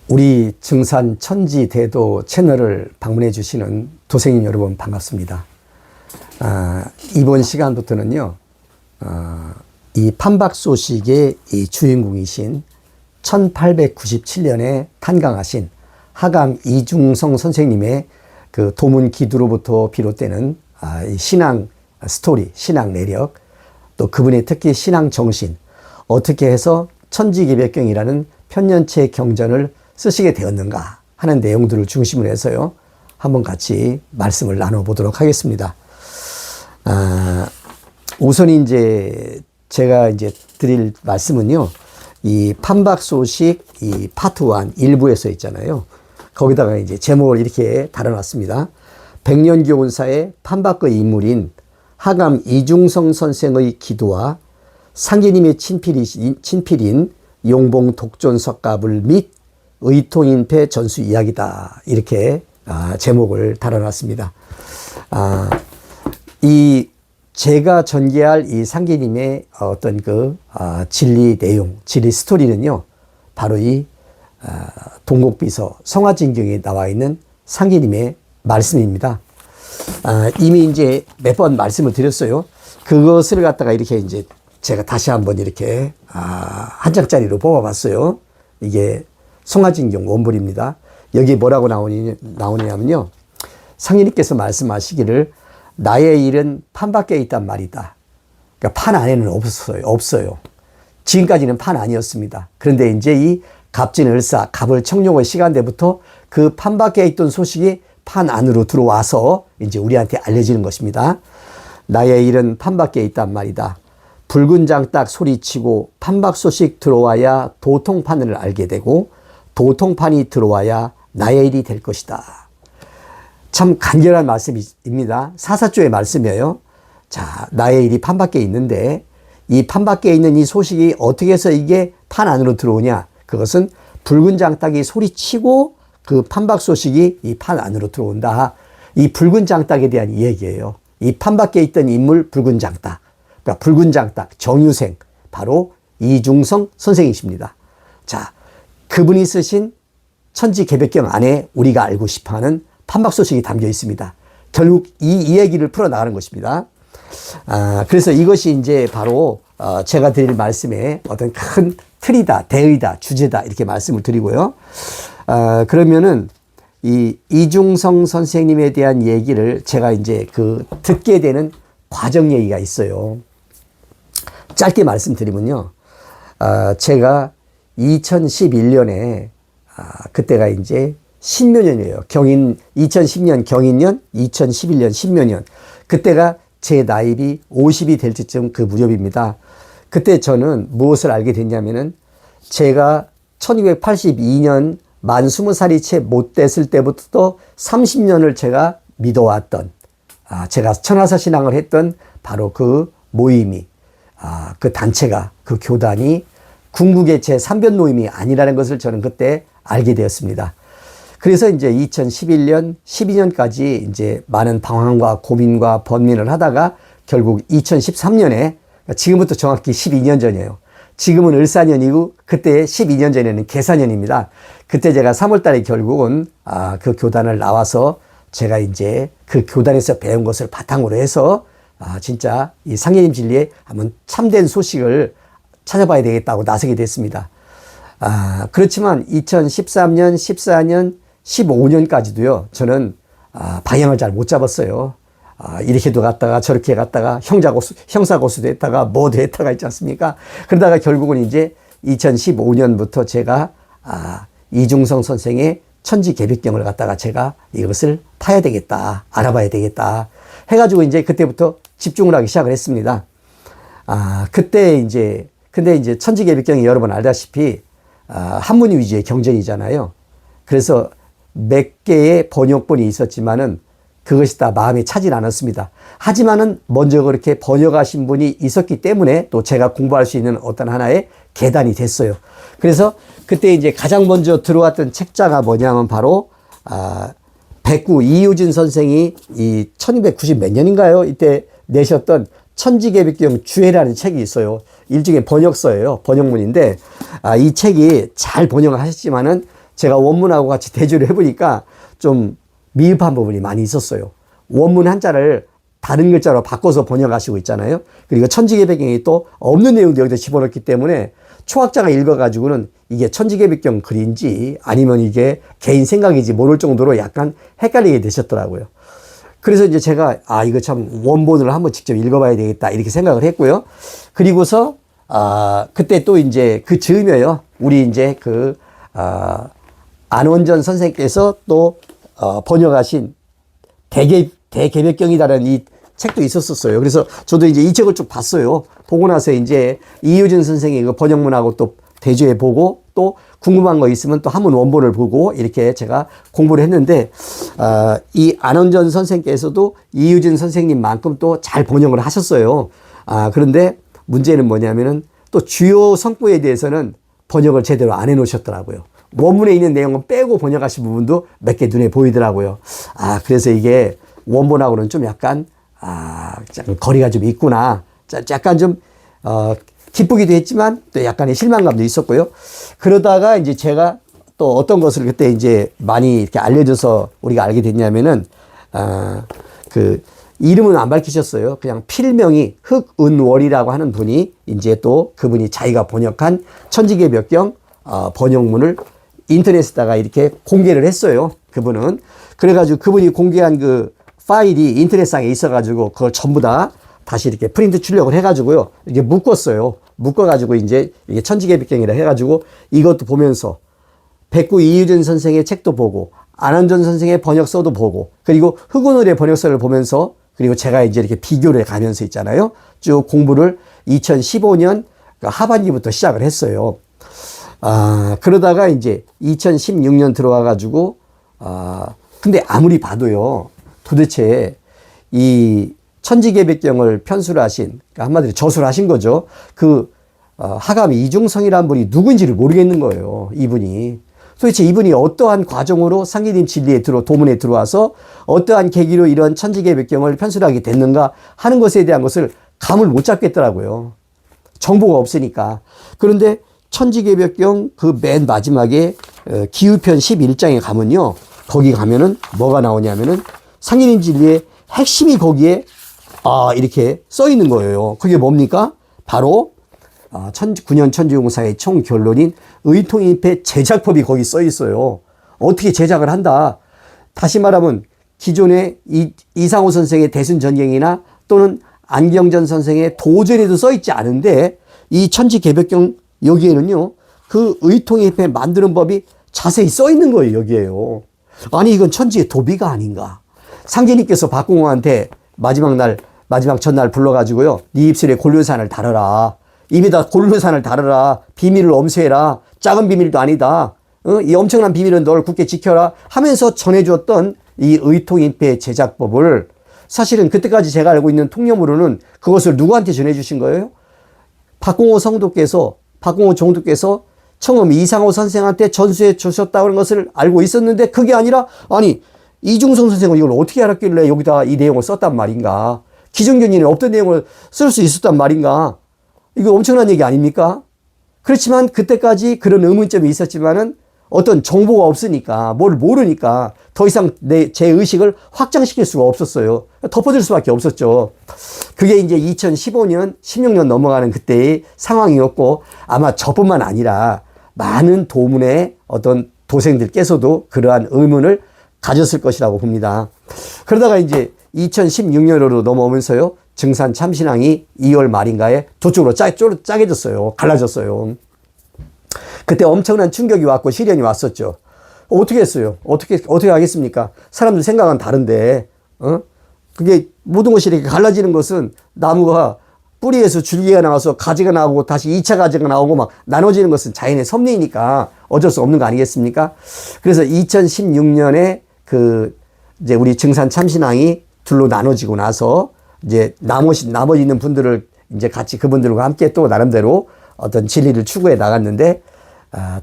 우리 증산 천지대도 채널을 방문해 주시는 도생님 여러분 반갑습니다. 이번 시간부터는요, 이 판박 소식의 이 주인공이신 1897년에 탄강하신 하감 이중성 선생님의 그 도문 기두로부터 비롯되는 이 신앙 스토리, 신앙 내력, 또 그분의 특히 신앙 정신, 어떻게 해서 천지개벽경이라는 편년체 경전을 쓰시게 되었는가 하는 내용들을 중심으로 해서요, 한번 같이 말씀을 나눠보도록 하겠습니다. 우선 이제 제가 드릴 말씀은요, 이 판박 소식 이 파트 1 일부에서 있잖아요. 거기다가 이제 제목을 이렇게 달아놨습니다. 백년교훈사의 판박의 인물인 하감 이중성 선생의 기도와 상계님의 친필인 용봉 독존석가불 및 의통인패 전수 이야기다. 이렇게 제목을 달아놨습니다. 이 제가 전개할 이 상계님의 어떤 진리 내용, 진리 스토리는요, 바로 이 동국비서 성화진경에 나와 있는 상계님의 말씀입니다. 이미 이제 몇 번 말씀을 드렸어요. 그것을 갖다가 이렇게 이제 제가 다시 한번 이렇게 한 장짜리로 뽑아봤어요. 이게 성화진경 원본입니다. 여기 뭐라고 나오냐면요, 상인님께서 말씀하시기를 나의 일은 판 밖에 있단 말이다. 그러니까 판 안에는 없어요. 지금까지는 판 아니었습니다. 그런데 이제 이 갑진을사, 갑을 청룡의 시간대부터 그 판 밖에 있던 소식이 판 안으로 들어와서 이제 우리한테 알려지는 것입니다. 나의 일은 판 밖에 있단 말이다. 붉은 장딱 소리치고 판박 소식 들어와야 도통판을 알게 되고 도통판이 들어와야 나의 일이 될 것이다. 참 간결한 말씀입니다. 사사조의 말씀이에요. 자, 나의 일이 판 밖에 있는데 이 판 밖에 있는 이 소식이 어떻게 해서 이게 판 안으로 들어오냐? 그것은 붉은 장딱이 소리치고 그 판박 소식이 이 판 안으로 들어온다. 이 붉은 장딱에 대한 이야기예요. 이 판 밖에 있던 인물 붉은 장딱. 그러니까 붉은 장딱 정유생, 바로 이중성 선생이십니다. 자, 그분이 쓰신 천지개벽경 안에 우리가 알고 싶어하는 판박 소식이 담겨 있습니다. 결국 이 이야기를 풀어나가는 것입니다. 그래서 이것이 이제 바로 제가 드릴 말씀의 어떤 큰 틀이다, 대의다, 주제다, 이렇게 말씀을 드리고요. 그러면은 이 이중성 선생님에 대한 얘기를 제가 이제 듣게 되는 과정 얘기가 있어요. 짧게 말씀드리면요, 제가 2011년에 그때가 이제 신묘년이에요. 2010년 경인년, 2011년 신묘년. 그때가 제 나이비 50이 될 때쯤 그 무렵입니다. 그때 저는 무엇을 알게 됐냐면은 제가 1282년 만 20살이 채 못 됐을 때부터 30년을 제가 믿어왔던, 제가 천하사 신앙을 했던 바로 그 모임이, 그 단체가, 그 교단이 궁극의 제 3변 모임이 아니라는 것을 저는 그때 알게 되었습니다. 그래서 이제 2011년, 12년까지 이제 많은 방황과 고민과 번민을 하다가 결국 2013년에, 지금부터 정확히 12년 전이에요. 지금은 을사년이고 그때 12년 전에는 계사년입니다. 그때 제가 3월 달에 결국은 그 교단을 나와서 제가 이제 그 교단에서 배운 것을 바탕으로 해서 진짜 이 상계님 진리에 한번 참된 소식을 찾아봐야 되겠다고 나서게 됐습니다. 그렇지만 2013년, 14년, 15년까지도요, 저는 방향을 잘 못 잡았어요. 이렇게도 갔다가 저렇게 갔다가 형사고수도 했다가 뭐도 했다가 있지 않습니까? 그러다가 결국은 이제 2015년부터 제가 이중성 선생의 천지개벽경을 갖다가 제가 이것을 파야 되겠다, 알아봐야 되겠다 해가지고 이제 그때부터 집중을 하기 시작을 했습니다. 근데 이제 천지개벽경이 여러분 알다시피 한문이 위주의 경전이잖아요. 그래서 몇 개의 번역본이 있었지만은 그것이 다 마음에 차질 않았습니다. 하지만은 먼저 그렇게 번역하신 분이 있었기 때문에 또 제가 공부할 수 있는 어떤 하나의 계단이 됐어요. 그래서 그때 이제 가장 먼저 들어왔던 책자가 뭐냐면 바로 백구 이효진 선생이 이 1290 몇 년인가요? 이때 내셨던 천지개벽경 주해라는 책이 있어요. 일종의 번역서예요. 번역문인데 이 책이 잘 번역을 하셨지만은 제가 원문하고 같이 대조를 해보니까 좀 미흡한 부분이 많이 있었어요. 원문 한자를 다른 글자로 바꿔서 번역하시고 있잖아요. 그리고 천지개벽경이 또 없는 내용도 여기다 집어넣기 때문에 초학자가 읽어가지고는 이게 천지개벽경 글인지 아니면 이게 개인 생각인지 모를 정도로 약간 헷갈리게 되셨더라고요. 그래서 이제 제가 이거 참 원본을 한번 직접 읽어봐야 되겠다 이렇게 생각을 했고요. 그리고서 그때 또 이제 그 즈음에요. 우리 이제 안원전 선생께서 또 번역하신 대개벽경이다라는 이 책도 있었어요. 그래서 저도 이제 이 책을 쭉 봤어요. 보고 나서 이제 이효진 선생이 그 번역문하고 또 대조해 보고 또 궁금한 거 있으면 또 한번 원본을 보고 이렇게 제가 공부를 했는데, 이 안원전 선생께서도 이효진 선생님만큼 또 잘 번역을 하셨어요. 그런데 문제는 뭐냐면은 또 주요 성구에 대해서는 번역을 제대로 안 해 놓으셨더라고요. 원문에 있는 내용은 빼고 번역하신 부분도 몇 개 눈에 보이더라고요. 그래서 이게 원본하고는 좀 약간 거리가 좀 있구나. 약간 좀 기쁘기도 했지만 또 약간의 실망감도 있었고요. 그러다가 이제 제가 또 어떤 것을 그때 이제 많이 이렇게 알려줘서 우리가 알게 됐냐면은 그 이름은 안 밝히셨어요. 그냥 필명이 흑은월이라고 하는 분이 이제 또 그분이 자기가 번역한 천지개벽경 번역문을 인터넷에다가 이렇게 공개를 했어요. 그분은. 그래가지고 그분이 공개한 그 파일이 인터넷상에 있어가지고 그걸 전부 다 다시 이렇게 프린트 출력을 해가지고요. 이게 묶었어요. 묶어가지고 이제 이게 천지개벽경이라 해가지고 이것도 보면서 백구 이유진 선생의 책도 보고 안원전 선생의 번역서도 보고 그리고 흑은월의 번역서를 보면서 그리고 제가 이제 이렇게 비교를 가면서 있잖아요. 쭉 공부를 2015년 하반기부터 시작을 했어요. 그러다가 이제 2016년 들어와가지고 근데 아무리 봐도요. 도대체 이 천지개벽경을 편수를 하신, 그러니까 한마디로 저술을 하신 거죠. 하감 이중성이라는 분이 누군지를 모르겠는 거예요. 이분이. 도대체 이분이 어떠한 과정으로 상기님 진리에 도문에 들어와서 어떠한 계기로 이런 천지개벽경을 편수를 하게 됐는가 하는 것에 대한 것을 감을 못 잡겠더라고요. 정보가 없으니까. 그런데 천지개벽경 그 맨 마지막에 기후편 11장에 가면요. 거기 가면은 뭐가 나오냐면은 상기님 진리의 핵심이 거기에 이렇게 써 있는 거예요. 그게 뭡니까? 바로 9년 천지공사의 총 결론인 의통입회 제작법이 거기 써 있어요. 어떻게 제작을 한다. 다시 말하면 기존의 이상호 선생의 대순전경이나 또는 안경전 선생의 도전에도 써 있지 않은데 이 천지개벽경 여기에는요. 그 의통입회 만드는 법이 자세히 써 있는 거예요. 여기에요. 아니 이건 천지의 도비가 아닌가. 상제님께서 박공호한테 마지막 전날 불러가지고요. 네 입술에 골륜산을 달아라. 입에다 골륜산을 달아라. 비밀을 엄수해라. 작은 비밀도 아니다. 이 엄청난 비밀은 널 굳게 지켜라 하면서 전해주었던 이 의통입회 제작법을 사실은 그때까지 제가 알고 있는 통념으로는 그것을 누구한테 전해주신 거예요? 박공호 종독께서 처음 이상호 선생한테 전수해 주셨다는 것을 알고 있었는데 그게 아니라 아니 이중성 선생은 이걸 어떻게 알았길래 여기다 이 내용을 썼단 말인가. 기존견인은 없던 내용을 쓸 수 있었단 말인가. 이거 엄청난 얘기 아닙니까? 그렇지만 그때까지 그런 의문점이 있었지만은 어떤 정보가 없으니까 뭘 모르니까 더 이상 제 의식을 확장시킬 수가 없었어요. 덮어줄 수밖에 없었죠. 그게 이제 2015년, 16년 넘어가는 그때의 상황이었고 아마 저뿐만 아니라 많은 도문의 어떤 도생들께서도 그러한 의문을 가졌을 것이라고 봅니다. 그러다가 이제 2016년으로 넘어오면서요. 증산 참신왕이 2월 말인가에 저쪽으로 짜게졌어요. 갈라졌어요. 그때 엄청난 충격이 왔고 시련이 왔었죠. 어떻게 했어요? 어떻게 하겠습니까? 사람들 생각은 다른데, 그게 모든 것이 이렇게 갈라지는 것은 나무가 뿌리에서 줄기가 나와서 가지가 나오고 다시 2차 가지가 나오고 막 나눠지는 것은 자연의 섭리니까 어쩔 수 없는 거 아니겠습니까? 그래서 2016년에 이제 우리 증산 참신왕이 둘로 나눠지고 나서 이제 나머지 있는 분들을 이제 같이 그분들과 함께 또 나름대로 어떤 진리를 추구해 나갔는데,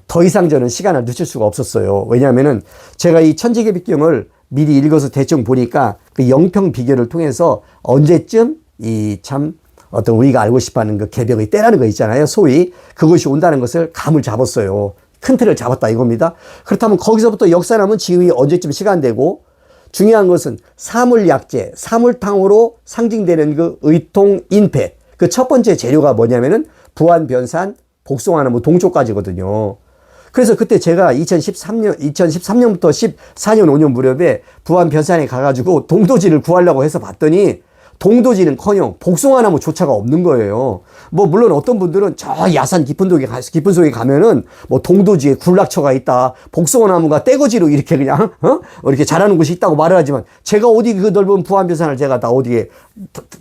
더 이상 저는 시간을 늦출 수가 없었어요. 왜냐하면은 제가 이 천지개벽경을 미리 읽어서 대충 보니까 그 영평 비교를 통해서 언제쯤 어떤 우리가 알고 싶어 하는 그 개벽의 때라는 거 있잖아요. 소위 그것이 온다는 것을 감을 잡았어요. 큰 틀을 잡았다 이겁니다. 그렇다면 거기서부터 역사남은 지금이 언제쯤 시간되고, 중요한 것은 사물약재, 사물탕으로 상징되는 그 의통, 인패. 그 첫 번째 재료가 뭐냐면은 부안, 변산, 복숭아나무, 동쪽까지거든요. 그래서 그때 제가 2013년부터 14년, 5년 무렵에 부안, 변산에 가가지고 동도지를 구하려고 해서 봤더니 동도지는커녕 복숭아나무조차가 없는 거예요. 뭐 물론 어떤 분들은 저 야산 깊은 속에 가면은 뭐 동도지에 군락처가 있다, 복숭아나무가 떼거지로 이렇게 그냥 이렇게 자라는 곳이 있다고 말을 하지만, 제가 어디 그 넓은 부안변산을 제가 다 어디에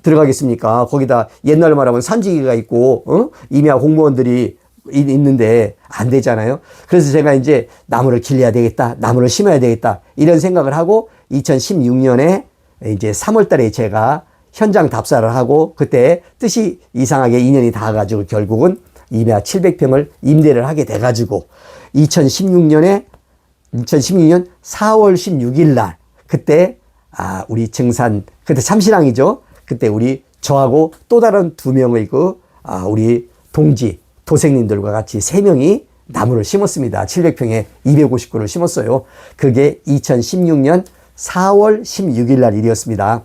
들어가겠습니까? 거기다 옛날 말하면 산지기가 있고 임야 공무원들이 있는데 안 되잖아요. 그래서 제가 이제 나무를 길러야 되겠다, 나무를 심어야 되겠다, 이런 생각을 하고 2016년에 이제 3월 달에 제가 현장 답사를 하고, 그때 뜻이 이상하게 인연이 닿아가지고 결국은 임야 700평을 임대를 하게 돼가지고 2016년 4월 16일 날 그때 우리 증산, 그때 참신앙이죠. 그때 우리 저하고 또 다른 2명의 우리 동지 도생님들과 같이 3명이 나무를 심었습니다. 700평에 250그루를 심었어요. 그게 2016년 4월 16일 날 일이었습니다.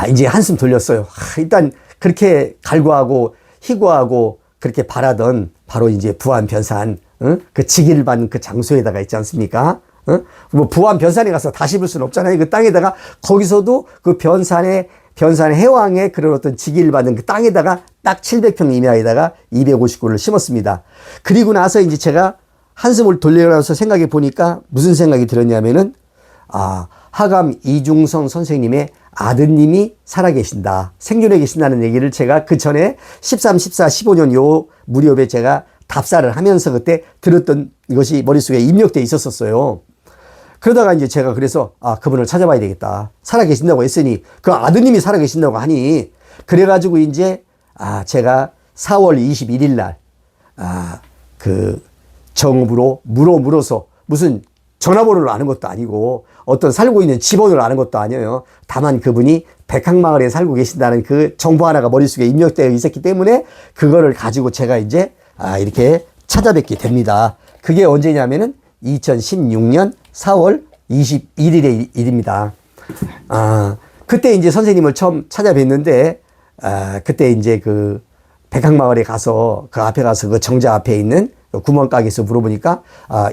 이제 한숨 돌렸어요. 일단 그렇게 갈구하고 희구하고 그렇게 바라던 바로 이제 부안 변산, 그 직위를 받는 그 장소에다가 있지 않습니까? 뭐 부안 변산에 가서 다 심을 수는 없잖아요. 그 땅에다가, 거기서도 그 변산 해왕의 그런 어떤 직위를 받는 그 땅에다가 딱 700평 임야에다가 250그루를 심었습니다. 그리고 나서 이제 제가 한숨을 돌려서 생각해 보니까 무슨 생각이 들었냐면은, 하감 이중성 선생님의 아드님이 살아계신다, 생존해 계신다는 얘기를 제가 그 전에 13, 14, 15년 요 무렵에 제가 답사를 하면서 그때 들었던 이것이 머릿속에 입력돼 있었어요. 그러다가 이제 제가 그래서 그분을 찾아봐야 되겠다. 살아계신다고 했으니 그 아드님이 살아계신다고 하니, 그래가지고 이제 제가 4월 21일 날 그 정읍으로 물어서, 무슨 전화번호를 아는 것도 아니고 어떤 살고 있는 집원을 아는 것도 아니에요. 다만 그분이 백항마을에 살고 계신다는 그 정보 하나가 머릿속에 입력되어 있었기 때문에 그거를 가지고 제가 이제 이렇게 찾아뵙게 됩니다. 그게 언제냐면은 2016년 4월 21일의 일입니다. 그때 이제 선생님을 처음 찾아뵀는데, 그때 이제 그 백항마을에 가서 그 앞에 가서 그 정자 앞에 있는 구멍가게에서 물어보니까,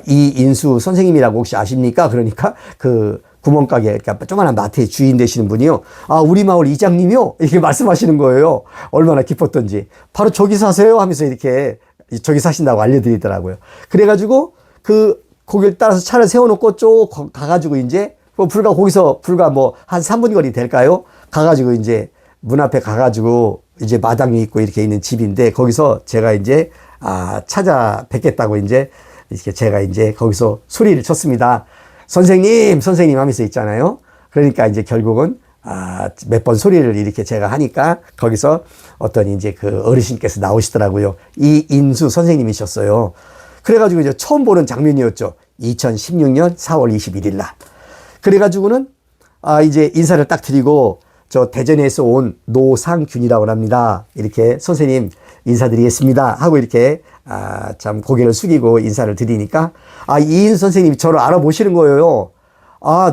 이인수 선생님이라고 혹시 아십니까? 그러니까 그 구멍가게, 그러니까 조그만한 마트의 주인 되시는 분이요, 우리 마을 이장님이요? 이렇게 말씀하시는 거예요. 얼마나 기뻤던지. 바로 저기 사세요? 하면서 이렇게 저기 사신다고 알려드리더라고요. 그래가지고 그 거기를 따라서 차를 세워놓고 쭉 가가지고 이제 거기서 불과 뭐 한 3분 거리 될까요? 가가지고 이제 문 앞에 가가지고 이제 마당이 있고 이렇게 있는 집인데, 거기서 제가 이제 찾아뵙겠다고 이제 이렇게 제가 이제 거기서 소리를 쳤습니다. 선생님 하면서 있잖아요. 그러니까 이제 결국은 몇 번 소리를 이렇게 제가 하니까 거기서 어떤 이제 그 어르신께서 나오시더라고요. 이인수 선생님이셨어요. 그래가지고 이제 처음 보는 장면이었죠. 2016년 4월 21일 날. 그래가지고는 이제 인사를 딱 드리고, 저 대전에서 온 노상균이라고 합니다. 이렇게 선생님 인사드리겠습니다 하고 이렇게 참 고개를 숙이고 인사를 드리니까 이인 선생님이 저를 알아보시는 거예요.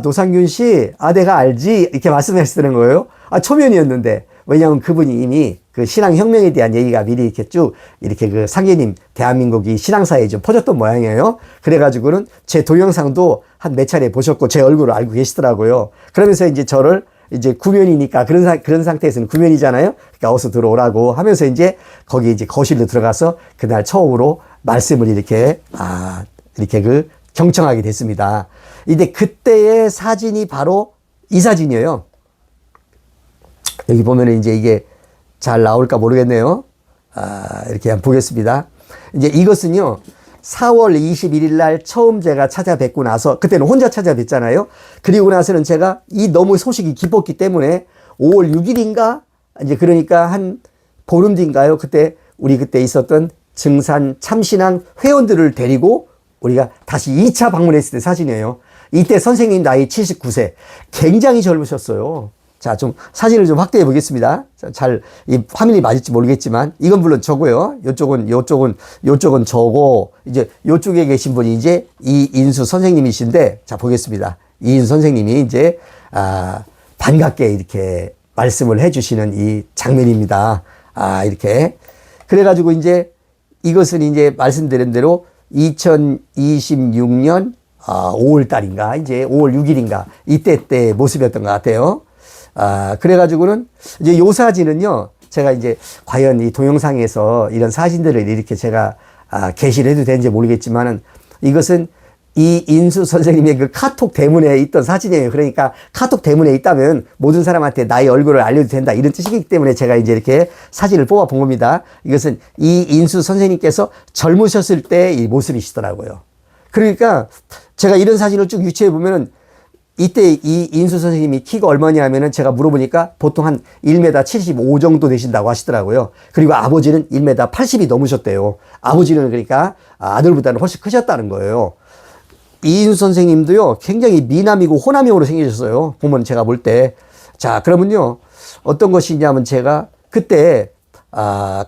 노상균 씨, 내가 알지? 이렇게 말씀하시는 거예요. 초면이었는데, 왜냐하면 그분이 이미 그 신앙혁명에 대한 얘기가 미리 이렇게 쭉 이렇게 그 상계님 대한민국이 신앙사에 좀 퍼졌던 모양이에요. 그래가지고는 제 동영상도 한 몇 차례 보셨고 제 얼굴을 알고 계시더라고요. 그러면서 이제 저를 이제 구면이니까 그런 상태에서는 구면이잖아요. 그러니까 어서 들어오라고 하면서 이제 거기 이제 거실로 들어가서 그날 처음으로 말씀을 이렇게 그 경청하게 됐습니다. 근데 그때의 사진이 바로 이 사진이에요. 여기 보면은 이제 이게 잘 나올까 모르겠네요. 이렇게 한번 보겠습니다. 이제 이것은요, 4월 21일 날 처음 제가 찾아뵙고 나서, 그때는 혼자 찾아뵙잖아요. 그리고 나서는 제가 너무 소식이 기뻤기 때문에 5월 6일인가? 이제 그러니까 한 보름 뒤인가요? 그때 있었던 증산 참신앙 회원들을 데리고 우리가 다시 2차 방문했을 때 사진이에요. 이때 선생님 나이 79세. 굉장히 젊으셨어요. 자, 좀 사진을 좀 확대해 보겠습니다. 잘, 이 화면이 맞을지 모르겠지만, 이건 물론 저고요. 요쪽은 저고, 이제 요쪽에 계신 분이 이제 이인수 선생님이신데, 자, 보겠습니다. 이인수 선생님이 이제, 반갑게 이렇게 말씀을 해 주시는 이 장면입니다. 이렇게. 그래가지고 이제 이것은 이제 말씀드린 대로 2026년 5월 달인가, 이제 5월 6일인가, 이때 모습이었던 것 같아요. 그래가지고는 이제 요 사진은요, 제가 이제 과연 이 동영상에서 이런 사진들을 이렇게 제가 게시를 해도 되는지 모르겠지만은 이것은 이인수 선생님의 그 카톡 대문에 있던 사진이에요. 그러니까 카톡 대문에 있다면 모든 사람한테 나의 얼굴을 알려도 된다, 이런 뜻이기 때문에 제가 이제 이렇게 사진을 뽑아 본 겁니다. 이것은 이인수 선생님께서 젊으셨을 때 이 모습이시더라고요. 그러니까 제가 이런 사진을 쭉 유추해 보면은 이때 이인수 선생님이 키가 얼마냐면은 제가 물어보니까 보통 한 1m 75 정도 되신다고 하시더라고요. 그리고 아버지는 1m 80이 넘으셨대요. 아버지는 그러니까 아들보다는 훨씬 크셨다는 거예요. 이인수 선생님도요, 굉장히 미남이고 호남형으로 생기셨어요. 보면 제가 볼 때. 자, 그러면요, 어떤 것이냐면 제가 그때,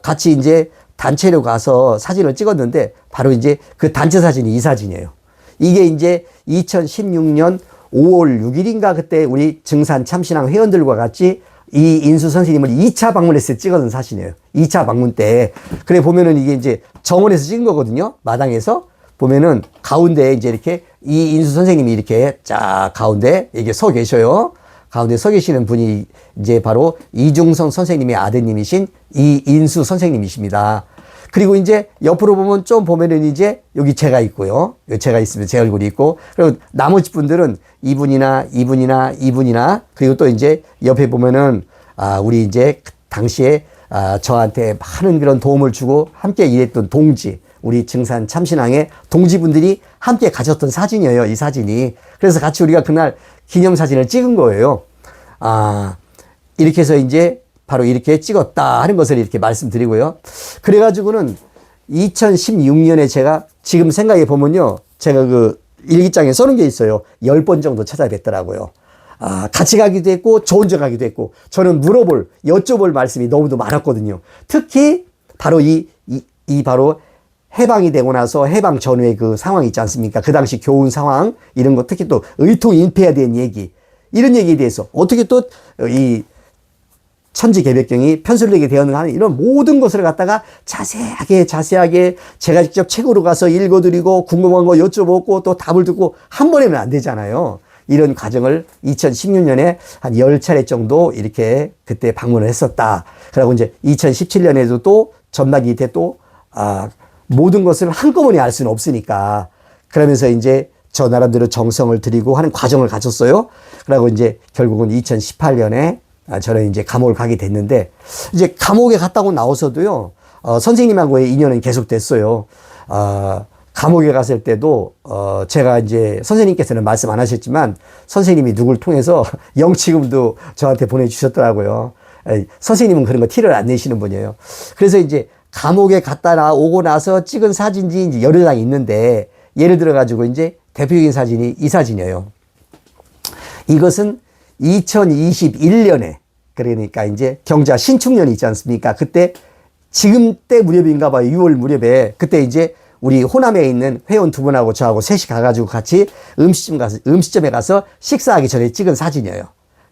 같이 이제 단체로 가서 사진을 찍었는데, 바로 이제 그 단체 사진이 이 사진이에요. 이게 이제 2016년 5월 6일인가 그때 우리 증산 참신항 회원들과 같이 이인수 선생님을 2차 방문했을 때 찍었던 사진이에요. 2차 방문 때. 그래 보면은 이게 이제 정원에서 찍은 거거든요. 마당에서. 보면은 가운데 이제 이렇게 이인수 선생님이 이렇게 쫙 가운데 이게 서 계셔요. 가운데 서 계시는 분이 이제 바로 이중성 선생님의 아드님이신 이인수 선생님이십니다. 그리고 이제 옆으로 보면 좀 보면은 이제 여기 제가 있고요. 제가 있으면 제 얼굴이 있고, 그리고 나머지 분들은 이분이나 그리고 또 이제 옆에 보면은 우리 이제 당시에 저한테 많은 그런 도움을 주고 함께 일했던 동지, 우리 증산 참신항의 동지분들이 함께 가졌던 사진이에요, 이 사진이. 그래서 같이 우리가 그날 기념사진을 찍은 거예요. 이렇게 해서 이제 바로 이렇게 찍었다 하는 것을 이렇게 말씀드리고요. 그래가지고는 2016년에 제가 지금 생각해 보면요, 제가 그 일기장에 써놓은 게 있어요. 10번 정도 찾아뵙더라고요. 같이 가기도 했고, 저 혼자 가기도 했고, 저는 여쭤볼 말씀이 너무도 많았거든요. 특히 바로 바로 해방이 되고 나서 해방 전후의 그 상황 있지 않습니까? 그 당시 교훈 상황, 이런 거, 특히 또 의통인폐에 대한 얘기, 이런 얘기에 대해서 어떻게 또 이 천지개벽경이 편술되게 되었는가 하는 이런 모든 것을 갖다가 자세하게 제가 직접 책으로 가서 읽어드리고 궁금한 거 여쭤보고 또 답을 듣고 한 번에는 안 되잖아요. 이런 과정을 2016년에 한 10차례 정도 이렇게 그때 방문을 했었다. 그리고 이제 2017년에도 또 전나기 때 또 모든 것을 한꺼번에 알 수는 없으니까, 그러면서 이제 저 나름대로 정성을 들이고 하는 과정을 가졌어요. 그리고 이제 결국은 2018년에 저는 이제 감옥을 가게 됐는데, 이제 감옥에 갔다고 나와서도요, 선생님하고의 인연은 계속 됐어요. 감옥에 갔을 때도, 제가 이제 선생님께서는 말씀 안 하셨지만, 선생님이 누굴 통해서 영치금도 저한테 보내주셨더라고요. 선생님은 그런 거 티를 안 내시는 분이에요. 그래서 이제 감옥에 갔다 오고 나서 찍은 사진이 이제 여러 장 있는데, 예를 들어가지고 이제 대표적인 사진이 이 사진이에요. 이것은 2021년에, 그러니까 이제 경자 신축년 있지 않습니까? 그때, 지금 때 무렵인가 봐요. 6월 무렵에. 그때 이제 우리 호남에 있는 회원 두 분하고 저하고 셋이 가가지고 같이 음식점에 가서 식사하기 전에 찍은 사진이에요.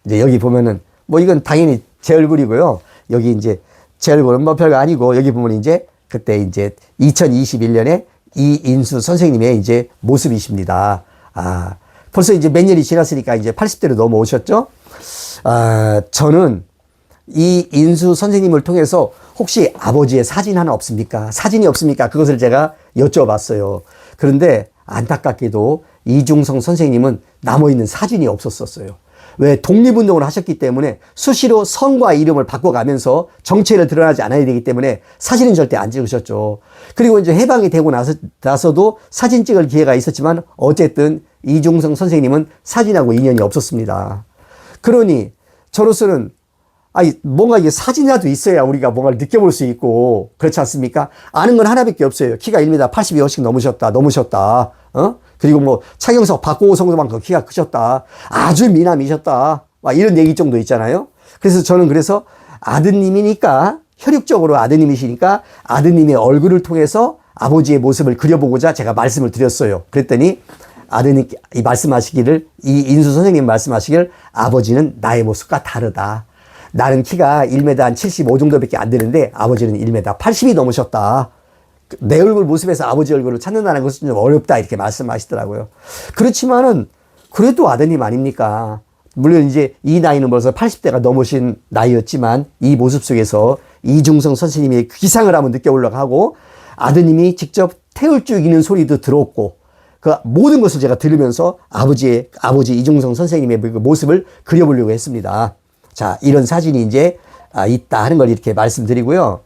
이제 여기 보면은, 뭐 이건 당연히 제 얼굴이고요. 여기 이제 제 얼굴은 뭐 별거 아니고, 여기 보면 이제 그때 이제 2021년에 이인수 선생님의 이제 모습이십니다. 벌써 이제 몇 년이 지났으니까 이제 80대로 넘어오셨죠? 저는 이인수 선생님을 통해서 혹시 아버지의 사진 하나 없습니까? 사진이 없습니까? 그것을 제가 여쭤봤어요. 그런데 안타깝게도 이중성 선생님은 남아있는 사진이 없었어요. 왜? 독립운동을 하셨기 때문에 수시로 성과 이름을 바꿔가면서 정체를 드러나지 않아야 되기 때문에 사진은 절대 안 찍으셨죠. 그리고 이제 해방이 되고 나서도 사진 찍을 기회가 있었지만 어쨌든 이중성 선생님은 사진하고 인연이 없었습니다. 그러니 저로서는 뭔가 이게 사진이라도 있어야 우리가 뭔가를 느껴볼 수 있고, 그렇지 않습니까? 아는 건 하나밖에 없어요. 키가 1m 80이 훨씬 넘으셨다. 그리고 뭐 차경석 박고호 성도만큼 키가 크셨다. 아주 미남이셨다. 막 이런 얘기 정도 있잖아요. 그래서 저는 그래서 아드님이니까, 혈육적으로 아드님이시니까 아드님의 얼굴을 통해서 아버지의 모습을 그려보고자 제가 말씀을 드렸어요. 그랬더니 아드님 이 말씀하시기를, 이 인수 선생님 말씀하시기를, 아버지는 나의 모습과 다르다. 나는 키가 1m 한 75 정도밖에 안 되는데 아버지는 1m 80이 넘으셨다. 내 얼굴 모습에서 아버지 얼굴을 찾는다는 것은 좀 어렵다, 이렇게 말씀하시더라고요. 그렇지만은 그래도 아드님 아닙니까? 물론 이제 이 나이는 벌써 80대가 넘으신 나이였지만 이 모습 속에서 이중성 선생님의 기상을 한번 느껴보려고 하고, 아드님이 직접 태울 죽이는 소리도 들었고, 그 모든 것을 제가 들으면서 아버지 이중성 선생님의 그 모습을 그려보려고 했습니다. 자, 이런 사진이 이제 있다 하는 걸 이렇게 말씀드리고요.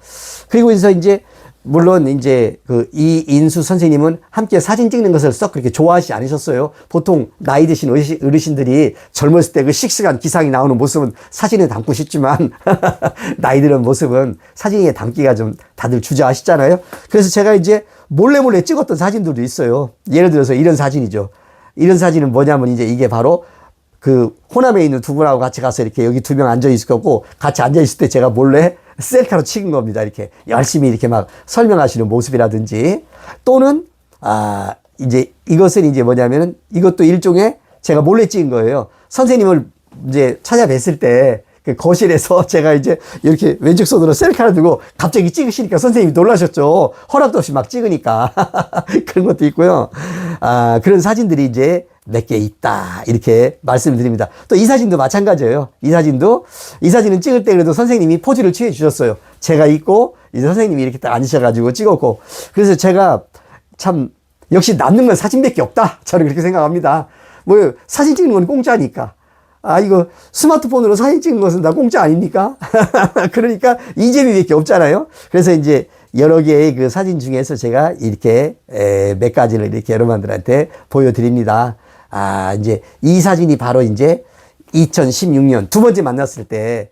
그리고 해서 이제 물론 이제 그 이인수 선생님은 함께 사진 찍는 것을 썩 그렇게 좋아하시지 않으셨어요. 보통 나이 드신 어르신들이 젊었을 때 그 씩씩한 기상이 나오는 모습은 사진에 담고 싶지만 나이 드는 모습은 사진에 담기가 좀 다들 주저하시잖아요. 그래서 제가 이제 몰래 찍었던 사진들도 있어요. 예를 들어서 이런 사진이죠. 이런 사진은 뭐냐면 이제 이게 바로 그 호남에 있는 두 분하고 같이 가서 이렇게 여기 두 명 앉아 있을 거고, 같이 앉아 있을 때 제가 몰래 셀카로 찍은 겁니다. 이렇게 열심히 이렇게 막 설명하시는 모습이라든지, 또는 이제 이것은 이제 뭐냐면은 이것도 일종의 제가 몰래 찍은 거예요. 선생님을 이제 찾아뵀을 때 그 거실에서 제가 이제 이렇게 왼쪽 손으로 셀카를 들고 갑자기 찍으시니까 선생님이 놀라셨죠. 허락도 없이 막 찍으니까. 그런 것도 있고요. 그런 사진들이 이제 몇 개 있다, 이렇게 말씀드립니다. 또 이 사진도 마찬가지예요. 이 사진은 찍을 때 그래도 선생님이 포즈를 취해 주셨어요. 제가 있고 이제 선생님이 이렇게 딱 앉으셔가지고 찍었고, 그래서 제가 참 역시 남는 건 사진밖에 없다, 저는 그렇게 생각합니다. 뭐 사진 찍는 건 공짜니까. 이거 스마트폰으로 사진 찍는 것은 다 공짜 아닙니까? 그러니까 이 재미밖에 없잖아요. 그래서 이제 여러 개의 그 사진 중에서 제가 이렇게 몇 가지를 이렇게 여러분들한테 보여드립니다. 이제 이 사진이 바로 이제 2016년 두 번째 만났을 때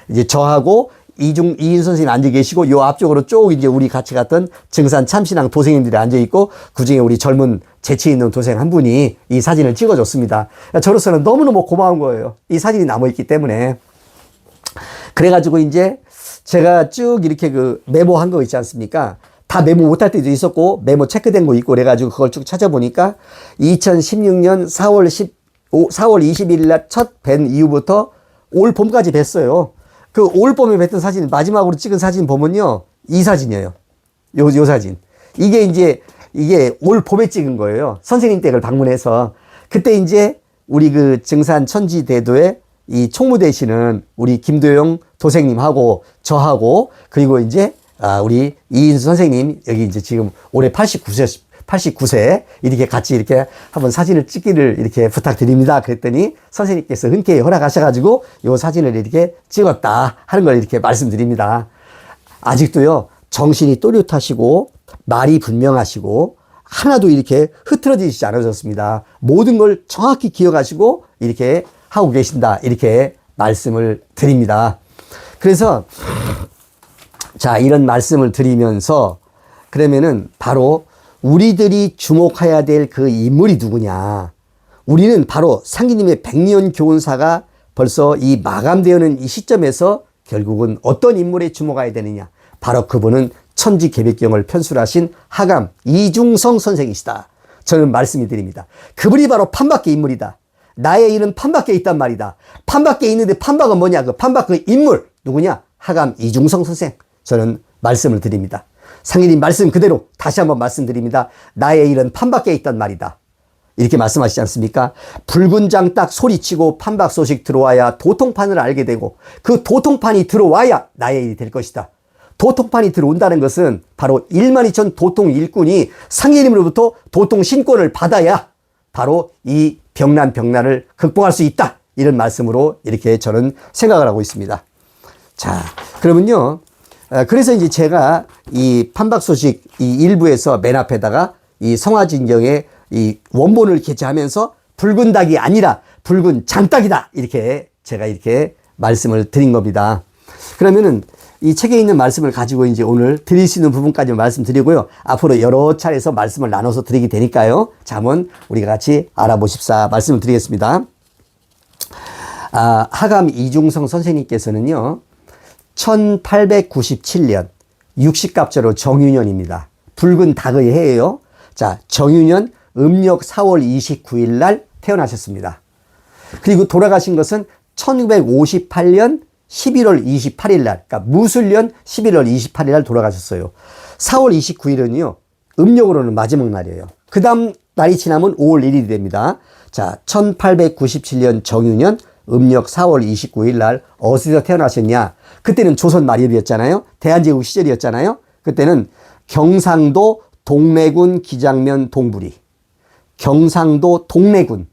이제 저하고 이인 선생님 앉아 계시고, 요 앞쪽으로 쭉 이제 우리 같이 갔던 증산 참신앙 도생님들이 앉아 있고, 그 중에 우리 젊은 재치 있는 도생 한 분이 이 사진을 찍어줬습니다. 저로서는 너무너무 고마운 거예요. 이 사진이 남아있기 때문에. 그래가지고 이제 제가 쭉 이렇게 그 메모한 거 있지 않습니까? 다 메모 못할 때도 있었고, 메모 체크된 거 있고, 그래가지고 그걸 쭉 찾아보니까 2016년 4월 21일 날 첫 뵌 이후부터 올 봄까지 뵀어요. 그 올 봄에 뵀던 사진, 마지막으로 찍은 사진 보면요, 이 사진이에요. 요 사진. 이게 올 봄에 찍은 거예요. 선생님 댁을 방문해서. 그때 이제 우리 그 증산 천지대도에 이 총무되시는 우리 김도영 도생님하고 저하고, 그리고 이제 우리 이인수 선생님, 여기 이제 지금 올해 89세 이렇게 같이 이렇게 한번 사진을 찍기를 이렇게 부탁드립니다. 그랬더니 선생님께서 흔쾌히 허락하셔가지고 요 사진을 이렇게 찍었다 하는 걸 이렇게 말씀드립니다. 아직도요, 정신이 또렷하시고 말이 분명하시고 하나도 이렇게 흐트러지지 않으셨습니다. 모든 걸 정확히 기억하시고 이렇게 하고 계신다, 이렇게 말씀을 드립니다. 그래서 자, 이런 말씀을 드리면서 그러면은 바로 우리들이 주목해야 될 그 인물이 누구냐. 우리는 바로 상기님의 백년 교훈사가 벌써 이 마감되어는 이 시점에서 결국은 어떤 인물에 주목해야 되느냐. 바로 그분은 천지개백경을 편술하신 하감 이중성 선생이시다. 저는 말씀을 드립니다. 그분이 바로 판박계 인물이다. 나의 일은 판박계에 있단 말이다. 판박계에 있는데 판박은 뭐냐. 그 판박 그 인물 누구냐. 하감 이중성 선생. 저는 말씀을 드립니다. 상인님 말씀 그대로 다시 한번 말씀드립니다. 나의 일은 판박계에 있단 말이다. 이렇게 말씀하시지 않습니까? 붉은 장 딱 소리치고 판박 소식 들어와야 도통판을 알게 되고, 그 도통판이 들어와야 나의 일이 될 것이다. 도통판이 들어온다는 것은 바로 12,000 도통 일꾼이 상인님으로부터 도통 신권을 받아야 바로 이 병난을 극복할 수 있다. 이런 말씀으로 이렇게 저는 생각을 하고 있습니다. 자, 그러면요. 그래서 이제 제가 이 판박 소식 이 일부에서 맨 앞에다가 이 성화진경의 이 원본을 게재하면서 붉은 닭이 아니라 붉은 장닭이다. 이렇게 제가 이렇게 말씀을 드린 겁니다. 그러면은 이 책에 있는 말씀을 가지고 이제 오늘 드릴 수 있는 부분까지 말씀드리고요. 앞으로 여러 차례에서 말씀을 나눠서 드리게 되니까요. 자, 한번 우리가 같이 알아보십사 말씀을 드리겠습니다. 하감 이중성 선생님께서는요, 1897년 60갑자로 정유년입니다. 붉은 닭의 해예요. 자, 정유년 음력 4월 29일 날 태어나셨습니다. 그리고 돌아가신 것은 1958년 11월 28일 날, 그러니까 무술년 11월 28일 날 돌아가셨어요. 4월 29일은요, 음력으로는 마지막 날이에요. 그 다음 날이 지나면 5월 1일이 됩니다. 자, 1897년 정유년 음력 4월 29일 날 어디서 태어나셨냐? 그때는 조선 말엽이었잖아요. 대한제국 시절이었잖아요. 그때는 경상도 동래군 기장면 동부리. 경상도 동래군.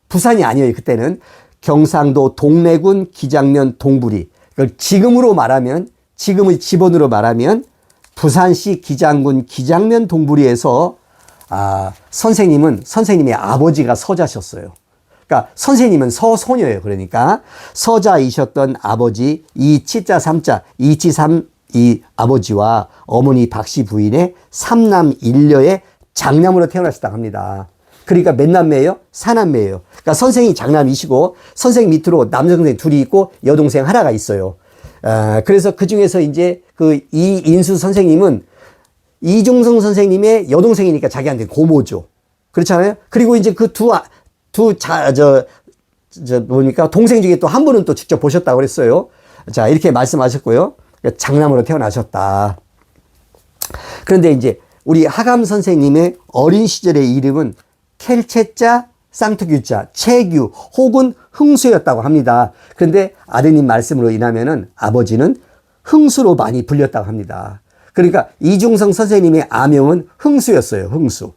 부산이 아니에요. 그때는 경상도 동래군 기장면 동부리. 그걸 지금으로 말하면, 지금의 지번으로 말하면 부산시 기장군 기장면 동부리에서 선생님의 아버지가 서자셨어요. 그러니까 선생님은 서소녀예요. 그러니까 서자이셨던 아버지 이치자 삼자 이치삼 이 아버지와 어머니 박씨 부인의 삼남 일녀의 장남으로 태어나셨다고 합니다. 그러니까 몇 남매예요? 사남매예요. 그러니까 선생이 장남이시고 선생 밑으로 남동생 둘이 있고 여동생 하나가 있어요. 그래서 그 중에서 이제 그 이인수 선생님은 이중성 선생님의 여동생이니까 자기한테 고모죠. 그렇잖아요. 그리고 이제 그 뭡니까? 동생 중에 또 한 분은 또 직접 보셨다고 그랬어요. 자, 이렇게 말씀하셨고요. 장남으로 태어나셨다. 그런데 이제 우리 하감 선생님의 어린 시절의 이름은 켈체자, 쌍투규자, 채규 혹은 흥수였다고 합니다. 그런데 아드님 말씀으로 인하면은 아버지는 흥수로 많이 불렸다고 합니다. 그러니까 이중성 선생님의 아명은 흥수였어요. 흥수.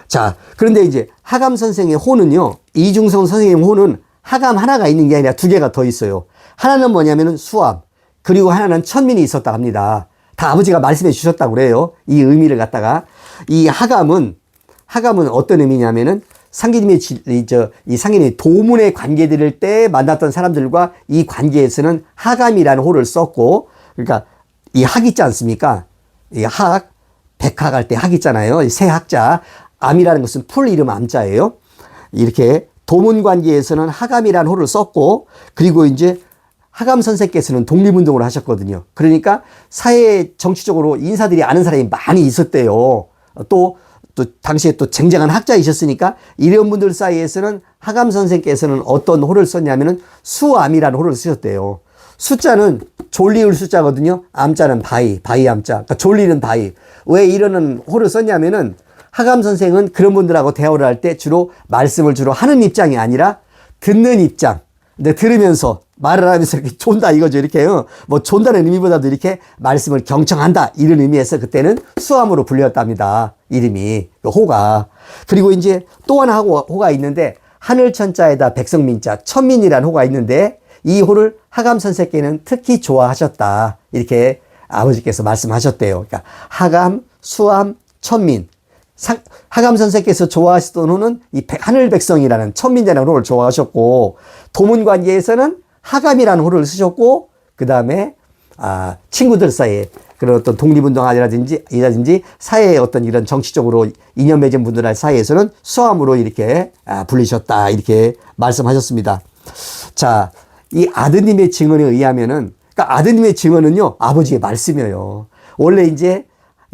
자, 그런데 이제 하감 선생의 호는요, 이중성 선생님 호는 하감 하나가 있는 게 아니라 두 개가 더 있어요. 하나는 뭐냐면은 수암, 그리고 하나는 천민이 있었다 합니다. 다 아버지가 말씀해 주셨다고 그래요. 이 의미를 갖다가. 이 하감은 어떤 의미냐면은 이 상인이 도문에 관계 들을 때 만났던 사람들과 이 관계에서는 하감이라는 호를 썼고, 그러니까 이 학 있지 않습니까? 이 학, 백학 할 때 학 있잖아요. 새 학자. 암이라는 것은 풀 이름 암자예요. 이렇게 도문 관계에서는 하감이라는 호를 썼고, 그리고 이제 하감 선생께서는 독립운동을 하셨거든요. 그러니까 사회 정치적으로 인사들이 아는 사람이 많이 있었대요. 또 당시에 또 쟁쟁한 학자이셨으니까 이런 분들 사이에서는 하감 선생께서는 어떤 호를 썼냐면은 수암이라는 호를 쓰셨대요. 숫자는 졸리울 숫자거든요. 암자는 바위 암자. 그러니까 졸리는 바위. 왜 이런 호를 썼냐면은 하감 선생은 그런 분들하고 대화를 할 때 주로 말씀을 주로 하는 입장이 아니라 듣는 입장. 근데 들으면서 말을 하면서 이렇게 존다 이거죠. 이렇게요. 뭐 존다는 의미보다도 이렇게 말씀을 경청한다. 이런 의미에서 그때는 수암으로 불렸답니다. 이름이. 호가. 그리고 이제 또 하나 호가 있는데 하늘천자에다 백성민자 천민이라는 호가 있는데 이 호를 하감 선생께는 특히 좋아하셨다. 이렇게 아버지께서 말씀하셨대요. 그러니까 하감, 수암, 천민. 하감 선생께서 좋아하시던 호는 이 하늘백성이라는 천민자라는 호를 좋아하셨고, 도문 관계에서는 하감이라는 호를 쓰셨고, 그 다음에 친구들 사이에 그런 어떤 독립운동이라든지 사회의 어떤 이런 정치적으로 인연 맺은 분들 사이에서는 수암으로 이렇게 불리셨다. 이렇게 말씀하셨습니다. 자, 이 아드님의 증언에 의하면은, 그러니까 아드님의 증언은요, 아버지의 말씀이에요. 원래 이제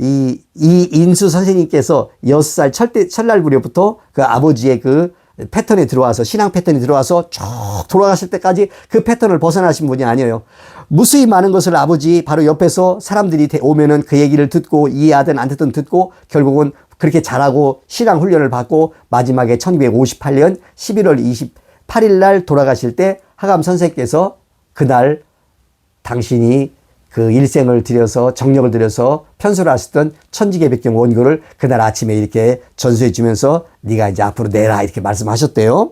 이 인수 선생님께서 6살 첫날 무렵부터 그 아버지의 그 패턴에 들어와서, 신앙 패턴에 들어와서 쭉 돌아가실 때까지 그 패턴을 벗어나신 분이 아니에요. 무수히 많은 것을 아버지 바로 옆에서 사람들이 오면은 그 얘기를 듣고 이해하든 안 듣든 듣고 결국은 그렇게 잘하고 신앙 훈련을 받고 마지막에 1958년 11월 28일 날 돌아가실 때 하감 선생께서 그날 당신이 그 일생을 들여서 정력을 들여서 편수를 하셨던 천지개백경 원고를 그날 아침에 이렇게 전수해 주면서 네가 이제 앞으로 내라 이렇게 말씀하셨대요.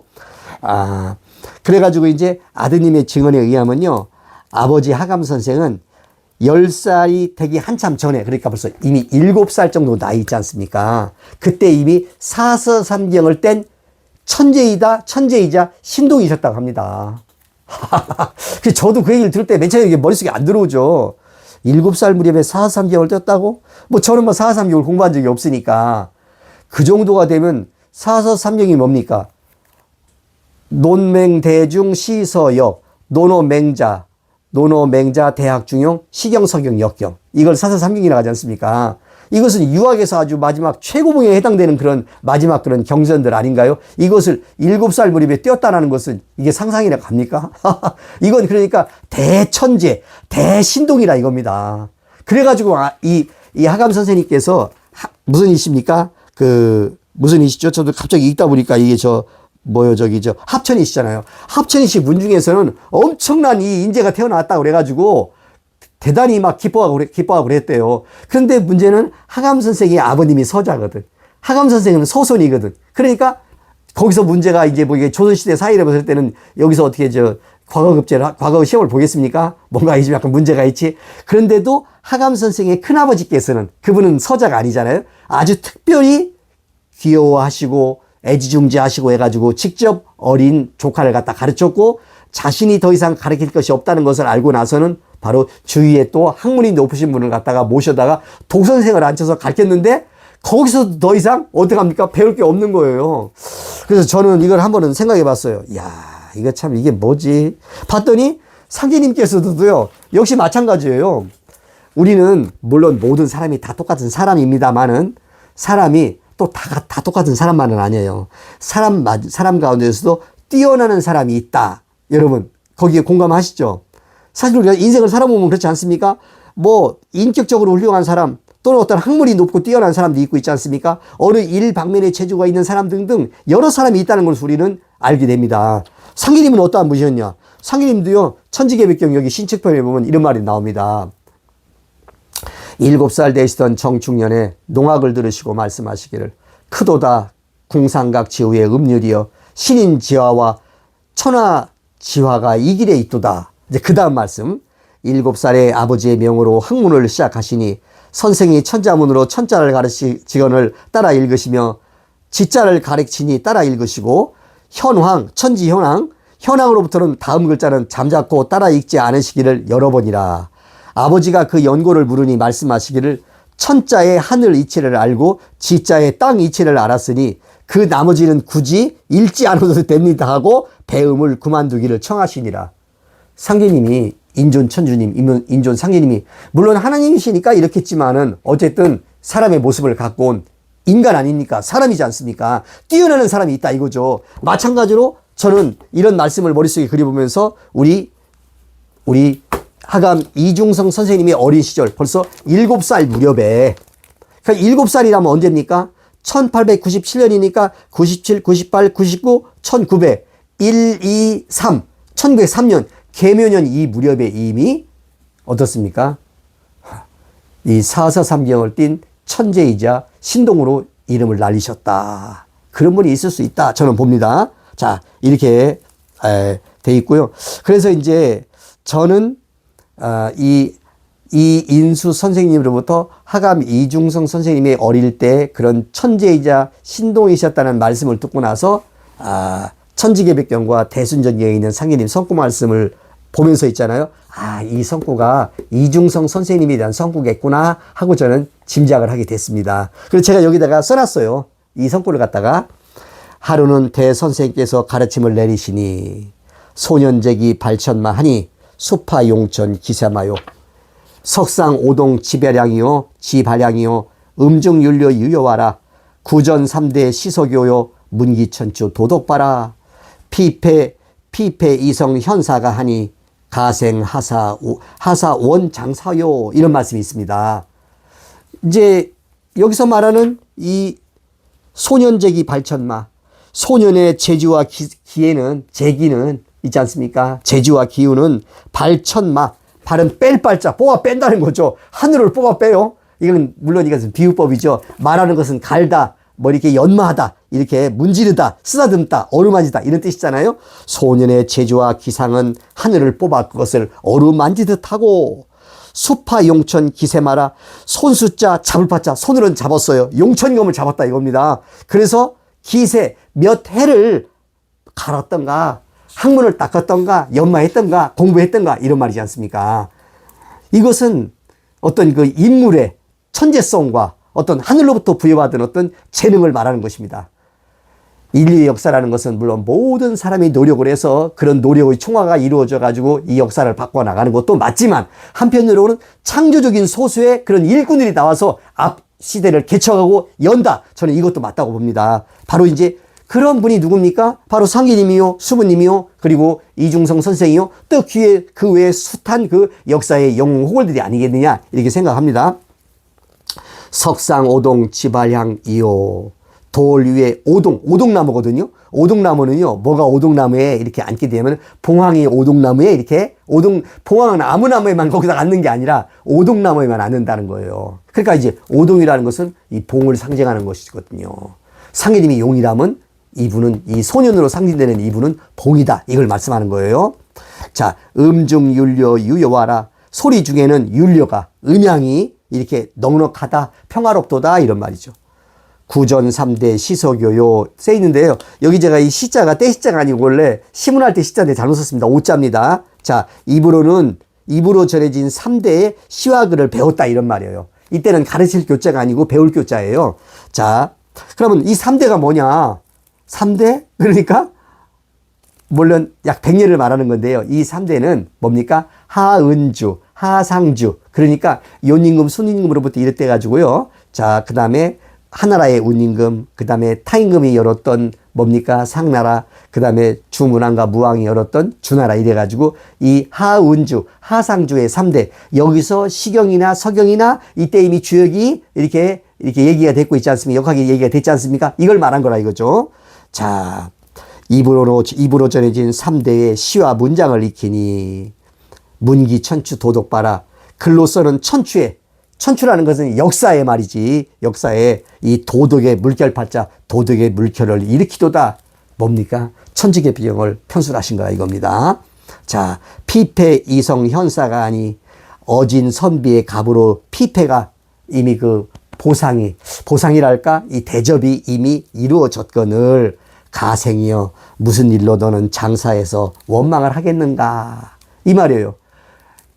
그래가지고 이제 아드님의 증언에 의하면요, 아버지 하감 선생은 10살이 되기 한참 전에, 그러니까 벌써 이미 7살 정도 나이 있지 않습니까? 그때 이미 사서삼경을 뗀 천재이자 신동이셨다고 합니다. 저도 그 얘기를 들을 때 맨 처음에 이게 머릿속에 안 들어오죠. 7살 무렵에 사서삼경을 떴다고? 뭐 저는 뭐 사서삼경을 공부한 적이 없으니까. 그 정도가 되면 사서삼경이 뭡니까? 논맹대중 시서역, 논어맹자, 논어맹자 대학중용, 시경서경 역경. 이걸 사서삼경이라고 하지 않습니까? 이것은 유학에서 아주 마지막 최고봉에 해당되는 그런 마지막 그런 경전들 아닌가요? 이것을 7살 무렵에 띄었다는 것은 이게 상상이라 갑니까? 이건 그러니까 대천재, 대신동이라 이겁니다. 그래가지고 이 하감 선생님께서 무슨 이십니까? 무슨 이시죠? 저도 갑자기 읽다 보니까 이게 합천이시잖아요. 합천이시 문 중에서는 엄청난 이 인재가 태어났다고 그래가지고 대단히 막 기뻐하고 그랬대요. 그런데 문제는 하감 선생의 아버님이 서자거든. 하감 선생은 소손이거든. 그러니까 거기서 문제가 이제 뭐 이게 조선시대 사이를 봤을 때는 여기서 어떻게 과거 시험을 보겠습니까? 뭔가 이제 약간 문제가 있지. 그런데도 하감 선생의 큰아버지께서는 그분은 서자가 아니잖아요. 아주 특별히 귀여워하시고 애지중지하시고 해가지고 직접 어린 조카를 갖다 가르쳤고 자신이 더 이상 가르칠 것이 없다는 것을 알고 나서는 바로 주위에 또 학문이 높으신 분을 갖다가 모셔다가 독선생을 앉혀서 가르쳤는데 거기서 더 이상 어떡합니까? 배울 게 없는 거예요. 그래서 저는 이걸 한번은 생각해 봤어요. 이야, 이거 참 이게 뭐지? 봤더니 상제님께서도요, 역시 마찬가지예요. 우리는 물론 모든 사람이 다 똑같은 사람입니다만은 사람이 또 다 똑같은 사람만은 아니에요. 사람 가운데서도 뛰어나는 사람이 있다. 여러분, 거기에 공감하시죠? 사실 우리가 인생을 살아보면 그렇지 않습니까? 뭐, 인격적으로 훌륭한 사람, 또는 어떤 학문이 높고 뛰어난 사람도 있고 있지 않습니까? 어느 일 방면에 재주가 있는 사람 등등 여러 사람이 있다는 것을 우리는 알게 됩니다. 상기님은 어떠한 분이셨냐? 상기님도요, 천지개벽경 여기 신책편에 보면 이런 말이 나옵니다. 7살 되시던 정중년에 농악을 들으시고 말씀하시기를 크도다 궁상각 지후의 음률이여 신인지화와 천하지화가 이 길에 있도다. 이제 그 다음 말씀. 7살의 아버지의 명으로 학문을 시작하시니 선생이 천자문으로 천자를 가르치건을 따라 읽으시며 지자를 가르치니 따라 읽으시고 현황, 천지현황, 현황으로부터는 다음 글자는 잠자코 따라 읽지 않으시기를 여러 번이라. 아버지가 그 연고를 물으니 말씀하시기를 천자의 하늘 이치를 알고 지자의 땅 이치를 알았으니 그 나머지는 굳이 읽지 않아도 됩니다 하고 배움을 그만두기를 청하시니라. 상제님이 인존 천주님, 인존 상제님이 물론 하나님이시니까 이렇겠지만은 어쨌든 사람의 모습을 갖고 온 인간 아닙니까? 사람이지 않습니까? 뛰어나는 사람이 있다 이거죠. 마찬가지로 저는 이런 말씀을 머릿속에 그려보면서 우리 하감 이중성 선생님의 어린 시절 벌써 7살 무렵에, 그러니까 7살이라면 언제입니까? 1897년이니까 97, 98, 99, 1900, 1, 2, 3, 1903년 계묘년 이 무렵에 이미 어떻습니까? 이 사서삼경을 띈 천재이자 신동으로 이름을 날리셨다. 그런 분이 있을 수 있다. 저는 봅니다. 자, 이렇게 돼 있고요. 그래서 이제 저는 이 인수 선생님으로부터 하감 이중성 선생님의 어릴 때 그런 천재이자 신동이셨다는 말씀을 듣고 나서 천지개벽경과 대순전경에 있는 상계님 성구 말씀을 보면서 있잖아요. 이 성구가 이중성 선생님에 대한 성구겠구나 하고 저는 짐작을 하게 됐습니다. 그래서 제가 여기다가 써놨어요. 이 성구를 갖다가 하루는 대선생께서 가르침을 내리시니 소년제기 발천마하니 수파 용천 기사마요 석상 오동 지배량이요 지발량이요 음중윤료 유효하라 구전 3대 시서교요 문기천주 도덕바라 피폐 이성 현사가 하니 가생 하사 원장사요 이런 말씀이 있습니다. 이제 여기서 말하는 이 소년제기 발천마 소년의 재주와 기에는 재기는 있지 않습니까? 재주와 기운은 발천마 발은 뺄 발자 뽑아 뺀다는 거죠. 하늘을 뽑아 빼요. 이건 물론 이것은 비유법이죠. 말하는 것은 갈다 뭐 이렇게 연마하다 이렇게 문지르다 쓰다듬다 어루만지다 이런 뜻이잖아요. 소년의 재주와 기상은 하늘을 뽑아 그것을 어루만지듯 하고 수파 용천 기세마라 손수자 잡을 바자 손으로는 잡았어요. 용천검을 잡았다 이겁니다. 그래서 기세 몇 해를 갈았던가 학문을 닦았던가 연마했던가 공부했던가 이런 말이지 않습니까? 이것은 어떤 그 인물의 천재성과 어떤 하늘로부터 부여받은 어떤 재능을 말하는 것입니다. 인류의 역사라는 것은 물론 모든 사람이 노력을 해서 그런 노력의 총화가 이루어져 가지고 이 역사를 바꿔나가는 것도 맞지만 한편으로는 창조적인 소수의 그런 일꾼들이 나와서 앞 시대를 개척하고 연다. 저는 이것도 맞다고 봅니다. 바로 이제 그런 분이 누굽니까? 바로 상기님이요, 수부님이요, 그리고 이중성 선생이요, 또 그 외에 숱한 그 역사의 영웅 호걸들이 아니겠느냐 이렇게 생각합니다. 석상오동 지발향이요. 돌 위에 오동나무거든요. 오동나무는요, 뭐가 오동나무에 이렇게 앉게 되면 봉황이 오동나무에 이렇게 봉황은 아무 나무에만 거기다 앉는 게 아니라 오동나무에만 앉는다는 거예요. 그러니까 이제 오동이라는 것은 이 봉을 상징하는 것이거든요. 상해님이 용이라면 이분은 이 소년으로 상징되는 이분은 봉이다. 이걸 말씀하는 거예요. 자, 음중 율려 유여와라. 소리 중에는 율려가 음양이 이렇게 넉넉하다, 평화롭도다 이런 말이죠. 구전 3대 시서교요 써 있는데요. 여기 제가 이 시자가 떼시자가 아니고 원래 시문할 때 시자인데 잘못 썼습니다. 오자입니다. 자, 입으로 전해진 3대의 시와 글을 배웠다 이런 말이에요. 이때는 가르칠 교자가 아니고 배울 교자예요. 자, 그러면 이 3대가 뭐냐? 3대? 그러니까 물론 약 100년을 말하는 건데요. 이 3대는 뭡니까? 하은주, 하상주. 그러니까 연임금, 순임금으로부터 이랬대 가지고요. 자, 그 다음에 하나라의 운임금, 그 다음에 타임금이 열었던 뭡니까? 상나라, 그 다음에 주문왕과 무왕이 열었던 주나라 이래가지고 이 하은주, 하상주의 3대. 여기서 시경이나 서경이나 이때 이미 주역이 이렇게 얘기가 됐고 있지 않습니까? 역학이 얘기가 됐지 않습니까? 이걸 말한 거라 이거죠. 자, 입으로 전해진 3대의 시와 문장을 익히니 문기 천추 도덕바라. 글로서는 천추라는 것은 역사의 말이지. 역사에 이 도덕의 물결팔자, 도덕의 물결을 일으키도다. 뭡니까? 천지개 비경을 편술하신 거야 이겁니다. 자, 피폐 이성 현사가 아니 어진 선비의 갑으로 피폐가 이미 그 보상이랄까? 이 대접이 이미 이루어졌거늘 가생이여 무슨 일로 너는 장사에서 원망을 하겠는가? 이 말이에요.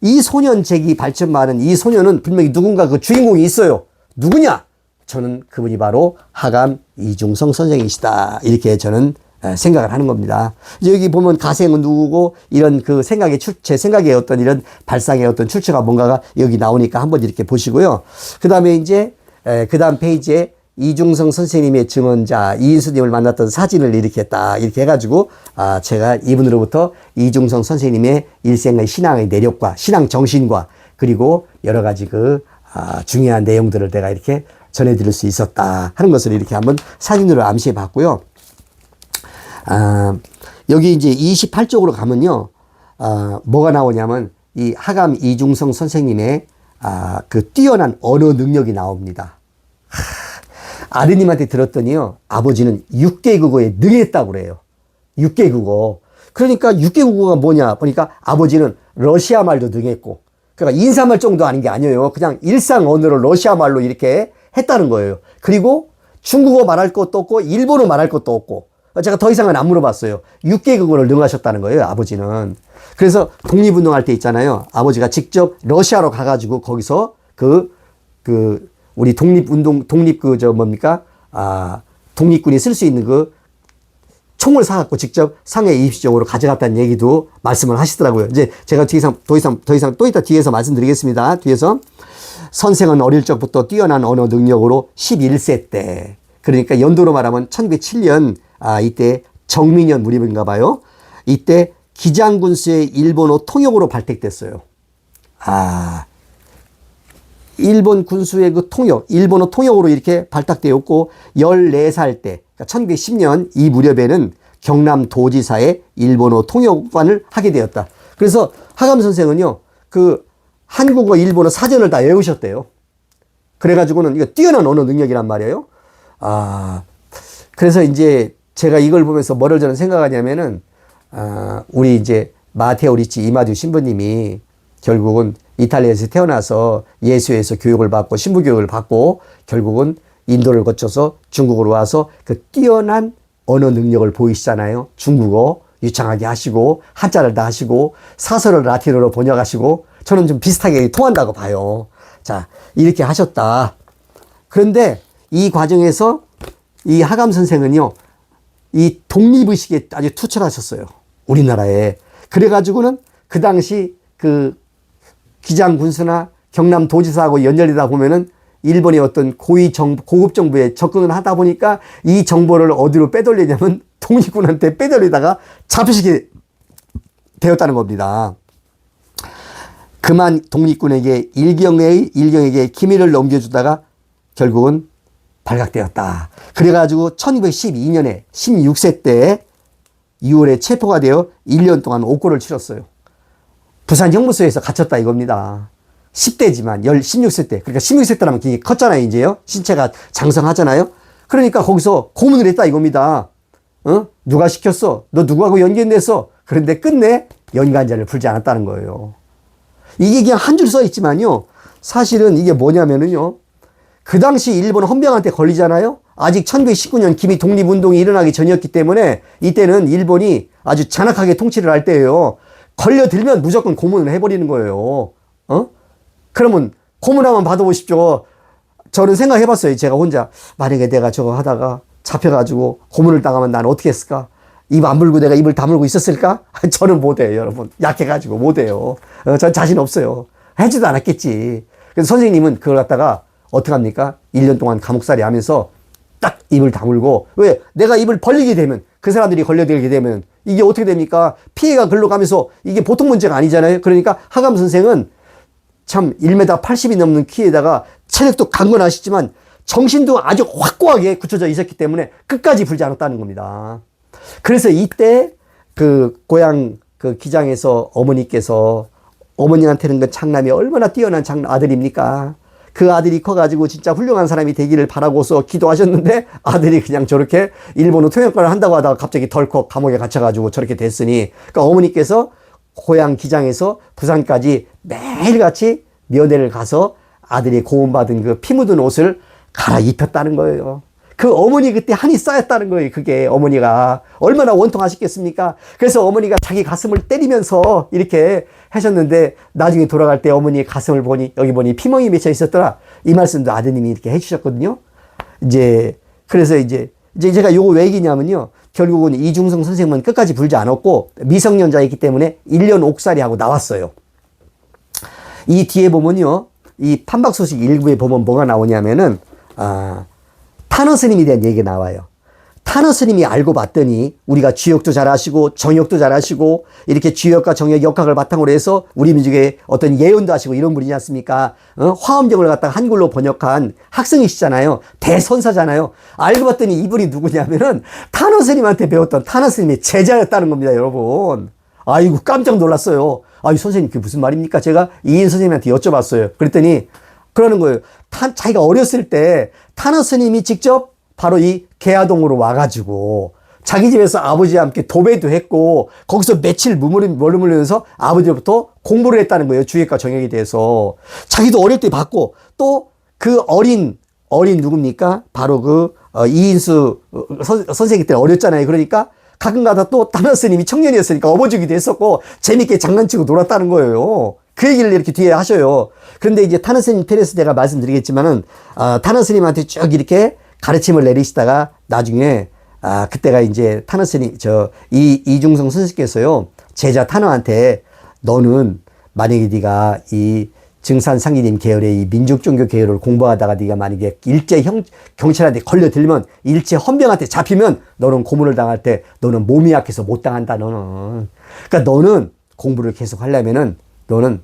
이 소년 제기 발전 많은 이 소년은 분명히 누군가 그 주인공이 있어요. 누구냐? 저는 그분이 바로 하감 이중성 선생이시다. 이렇게 저는 생각을 하는 겁니다. 이제 여기 보면 가생은 누구고 이런 그 제 생각의 어떤 이런 발상의 어떤 출처가 뭔가가 여기 나오니까 한번 이렇게 보시고요. 그 다음에 이제 그 다음 페이지에 이중성 선생님의 증언자 이인수님을 만났던 사진을 이렇게 해가지고 제가 이분으로부터 이중성 선생님의 일생의 신앙의 내력과 신앙 정신과 그리고 여러 가지 중요한 내용들을 내가 이렇게 전해드릴 수 있었다 하는 것을 이렇게 한번 사진으로 암시해 봤고요. 여기 이제 28쪽으로 가면요, 뭐가 나오냐면 이 하감 이중성 선생님의 그 뛰어난 언어 능력이 나옵니다. 아드님한테 들었더니요, 아버지는 6개 국어에 능했다고 그래요. 6개 국어. 그러니까 6개 국어가 뭐냐 보니까 아버지는 러시아 말도 능했고, 그러니까 인사말 정도 아닌 게 아니에요. 그냥 일상 언어를 러시아 말로 이렇게 했다는 거예요. 그리고 중국어 말할 것도 없고 일본어 말할 것도 없고, 제가 더 이상은 안 물어봤어요. 6개 국어를 능하셨다는 거예요, 아버지는. 그래서 독립운동할 때 있잖아요. 아버지가 직접 러시아로 가가지고 거기서 우리 독립군이 쓸 수 있는 총을 사갖고 직접 상해 입시적으로 가져갔다는 얘기도 말씀을 하시더라고요. 이제 제가 더 이상 또 이따 뒤에서 말씀드리겠습니다. 뒤에서 선생은 어릴 적부터 뛰어난 언어 능력으로 11세 때, 그러니까 연도로 말하면 1907년, 이때 정민년 무렵인가 봐요. 이때 기장군수의 일본어 통역으로 발탁됐어요. 일본 군수의 그 일본어 통역으로 이렇게 발탁되었고, 14살 때, 그러니까 1910년 이 무렵에는 경남 도지사의 일본어 통역관을 하게 되었다. 그래서 하감 선생은요, 한국어, 일본어 사전을 다 외우셨대요. 그래가지고는 이거 뛰어난 언어 능력이란 말이에요. 그래서 이제 제가 이걸 보면서 뭐를 저는 생각하냐면은, 우리 이제 마테오 리치 이마듀 신부님이 결국은 이탈리아에서 태어나서 예수에서 교육을 받고 신부교육을 받고 결국은 인도를 거쳐서 중국으로 와서 그 뛰어난 언어 능력을 보이시잖아요. 중국어 유창하게 하시고 한자를 다 하시고 사설을 라틴어로 번역하시고, 저는 좀 비슷하게 통한다고 봐요. 자, 이렇게 하셨다. 그런데 이 과정에서 이 하감 선생은요, 이 독립의식에 아주 투철하셨어요. 우리나라에. 그래가지고는 그 당시 그 기장군수나 경남도지사하고 연결되다 보면은 일본의 어떤 고급 정부에 접근을 하다 보니까 이 정보를 어디로 빼돌리냐면 독립군한테 빼돌리다가 잡히시게 되었다는 겁니다. 그만 독립군에게 일경에게 기밀을 넘겨주다가 결국은 발각되었다. 그래가지고 1912년에 16세 때 2월에 체포가 되어 1년 동안 옥고를 치렀어요. 부산 형무소에서 갇혔다 이겁니다. 10대지만 16세 때. 그러니까 16세 때라면 굉장히 컸잖아요, 이제요. 신체가 장성하잖아요. 그러니까 거기서 고문을 했다 이겁니다. 누가 시켰어? 너 누구하고 연관됐어? 그런데 끝내 연관자를 풀지 않았다는 거예요. 이게 그냥 한 줄 써 있지만요. 사실은 이게 뭐냐면은요. 그 당시 일본 헌병한테 걸리잖아요. 아직 1919년 기미 독립운동이 일어나기 전이었기 때문에 이때는 일본이 아주 잔악하게 통치를 할 때예요. 걸려들면 무조건 고문을 해버리는 거예요. 그러면 고문 한번 받아보십시오. 저는 생각해봤어요. 제가 혼자 만약에 내가 저거 하다가 잡혀가지고 고문을 당하면 난 어떻게 했을까? 입 안 물고 내가 입을 다물고 있었을까? 저는 못해요, 여러분. 약해가지고 못해요. 전 자신 없어요. 하지도 않았겠지. 그래서 선생님은 그걸 갖다가 어떡합니까? 1년 동안 감옥살이 하면서 딱 입을 다물고, 왜? 내가 입을 벌리게 되면, 그 사람들이 걸려들게 되면, 이게 어떻게 됩니까? 피해가 글로 가면서 이게 보통 문제가 아니잖아요. 그러니까 하감 선생은 참 1m 80이 넘는 키에다가 체력도 강건하시지만 정신도 아주 확고하게 굳혀져 있었기 때문에 끝까지 불지 않았다는 겁니다. 그래서 이때 그 고향 그 기장에서 어머니께서 어머니한테는 그 장남이 얼마나 뛰어난 아들입니까? 그 아들이 커가지고 진짜 훌륭한 사람이 되기를 바라고서 기도하셨는데 아들이 그냥 저렇게 일본어 통역관을 한다고 하다가 갑자기 덜컥 감옥에 갇혀가지고 저렇게 됐으니 그러니까 어머니께서 고향 기장에서 부산까지 매일같이 면회를 가서 아들이 고문받은 그 피 묻은 옷을 갈아입혔다는 거예요. 그 어머니 그때 한이 쌓였다는 거예요. 그게 어머니가 얼마나 원통하셨겠습니까? 그래서 어머니가 자기 가슴을 때리면서 이렇게 하셨는데 나중에 돌아갈 때 어머니의 가슴을 보니 여기 보니 피멍이 맺혀 있었더라. 이 말씀도 아드님이 이렇게 해주셨거든요. 그래서 제가 요거 왜 얘기냐면요. 결국은 이중성 선생님은 끝까지 불지 않았고 미성년자이기 때문에 1년 옥살이하고 나왔어요. 이 뒤에 보면요. 이 판박소식 일부에 보면 뭐가 나오냐면은 탄허 스님에 대한 얘기가 나와요. 탄허 스님이 알고 봤더니 우리가 주역도 잘하시고 정역도 잘하시고 이렇게 주역과 정역 역학을 바탕으로 해서 우리 민족의 어떤 예언도 하시고 이런 분이지 않습니까? 화엄경을 갖다가 한글로 번역한 학생이시잖아요. 대선사잖아요. 알고 봤더니 이분이 누구냐면은 탄허 스님한테 배웠던 탄허 스님의 제자였다는 겁니다, 여러분. 아이고 깜짝 놀랐어요. 아이 선생님 그게 무슨 말입니까? 제가 이인 선생님한테 여쭤봤어요. 그랬더니 그러는 거예요. 자기가 어렸을 때 탄허 스님이 직접 바로 이 계화동으로 와가지고 자기 집에서 아버지와 함께 도배도 했고 거기서 며칠 머무르면서 아버지로부터 공부를 했다는 거예요. 주역과 정역에 대해서. 자기도 어릴 때 봤고 또 그 어린 누굽니까? 바로 그 이인수 선생님 때 어렸잖아요. 그러니까 가끔가다 또 탄허 스님이 청년이었으니까 업어주기도 했었고 재밌게 장난치고 놀았다는 거예요. 그 얘기를 이렇게 뒤에 하셔요. 그런데 이제 탄허 스님 편에서 제가 말씀드리겠지만은 탄허 스님한테 쭉 이렇게 가르침을 내리시다가 나중에 그때가 이제 탄허 스님 이중성 선생께서요 제자 탄허한테 너는 만약에 네가 이 증산 상기님 계열의 이 민족종교 계열을 공부하다가 네가 만약에 일제 경찰한테 걸려들면 일제 헌병한테 잡히면 너는 고문을 당할 때 너는 몸이 약해서 못 당한다 너는. 그러니까 너는 공부를 계속 하려면은 너는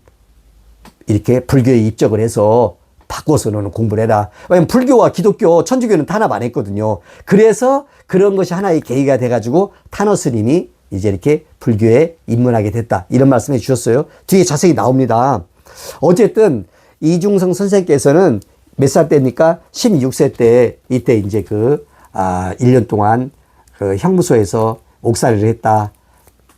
이렇게 불교에 입적을 해서 바꿔서 너는 공부를 해라. 왜냐면 불교와 기독교, 천주교는 탄압 안 했거든요. 그래서 그런 것이 하나의 계기가 돼가지고 탄허 스님이 이제 이렇게 불교에 입문하게 됐다. 이런 말씀해 주셨어요. 뒤에 자세히 나옵니다. 어쨌든 이중성 선생께서는 몇 살 때입니까? 16세 때 이때 이제 1년 동안 그 형무소에서 옥살이를 했다.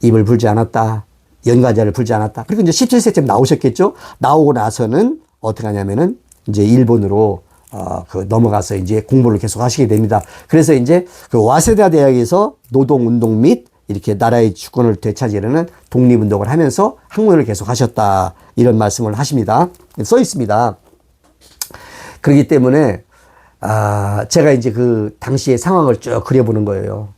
입을 불지 않았다. 연관자를 불지 않았다. 그리고 이제 17세쯤 나오셨겠죠? 나오고 나서는 어떻게 하냐면은 이제 일본으로 넘어가서 이제 공부를 계속 하시게 됩니다. 그래서 이제 그 와세다 대학에서 노동운동 및 이렇게 나라의 주권을 되찾으려는 독립운동을 하면서 학문을 계속 하셨다. 이런 말씀을 하십니다. 써 있습니다. 그렇기 때문에, 제가 이제 그 당시의 상황을 쭉 그려보는 거예요.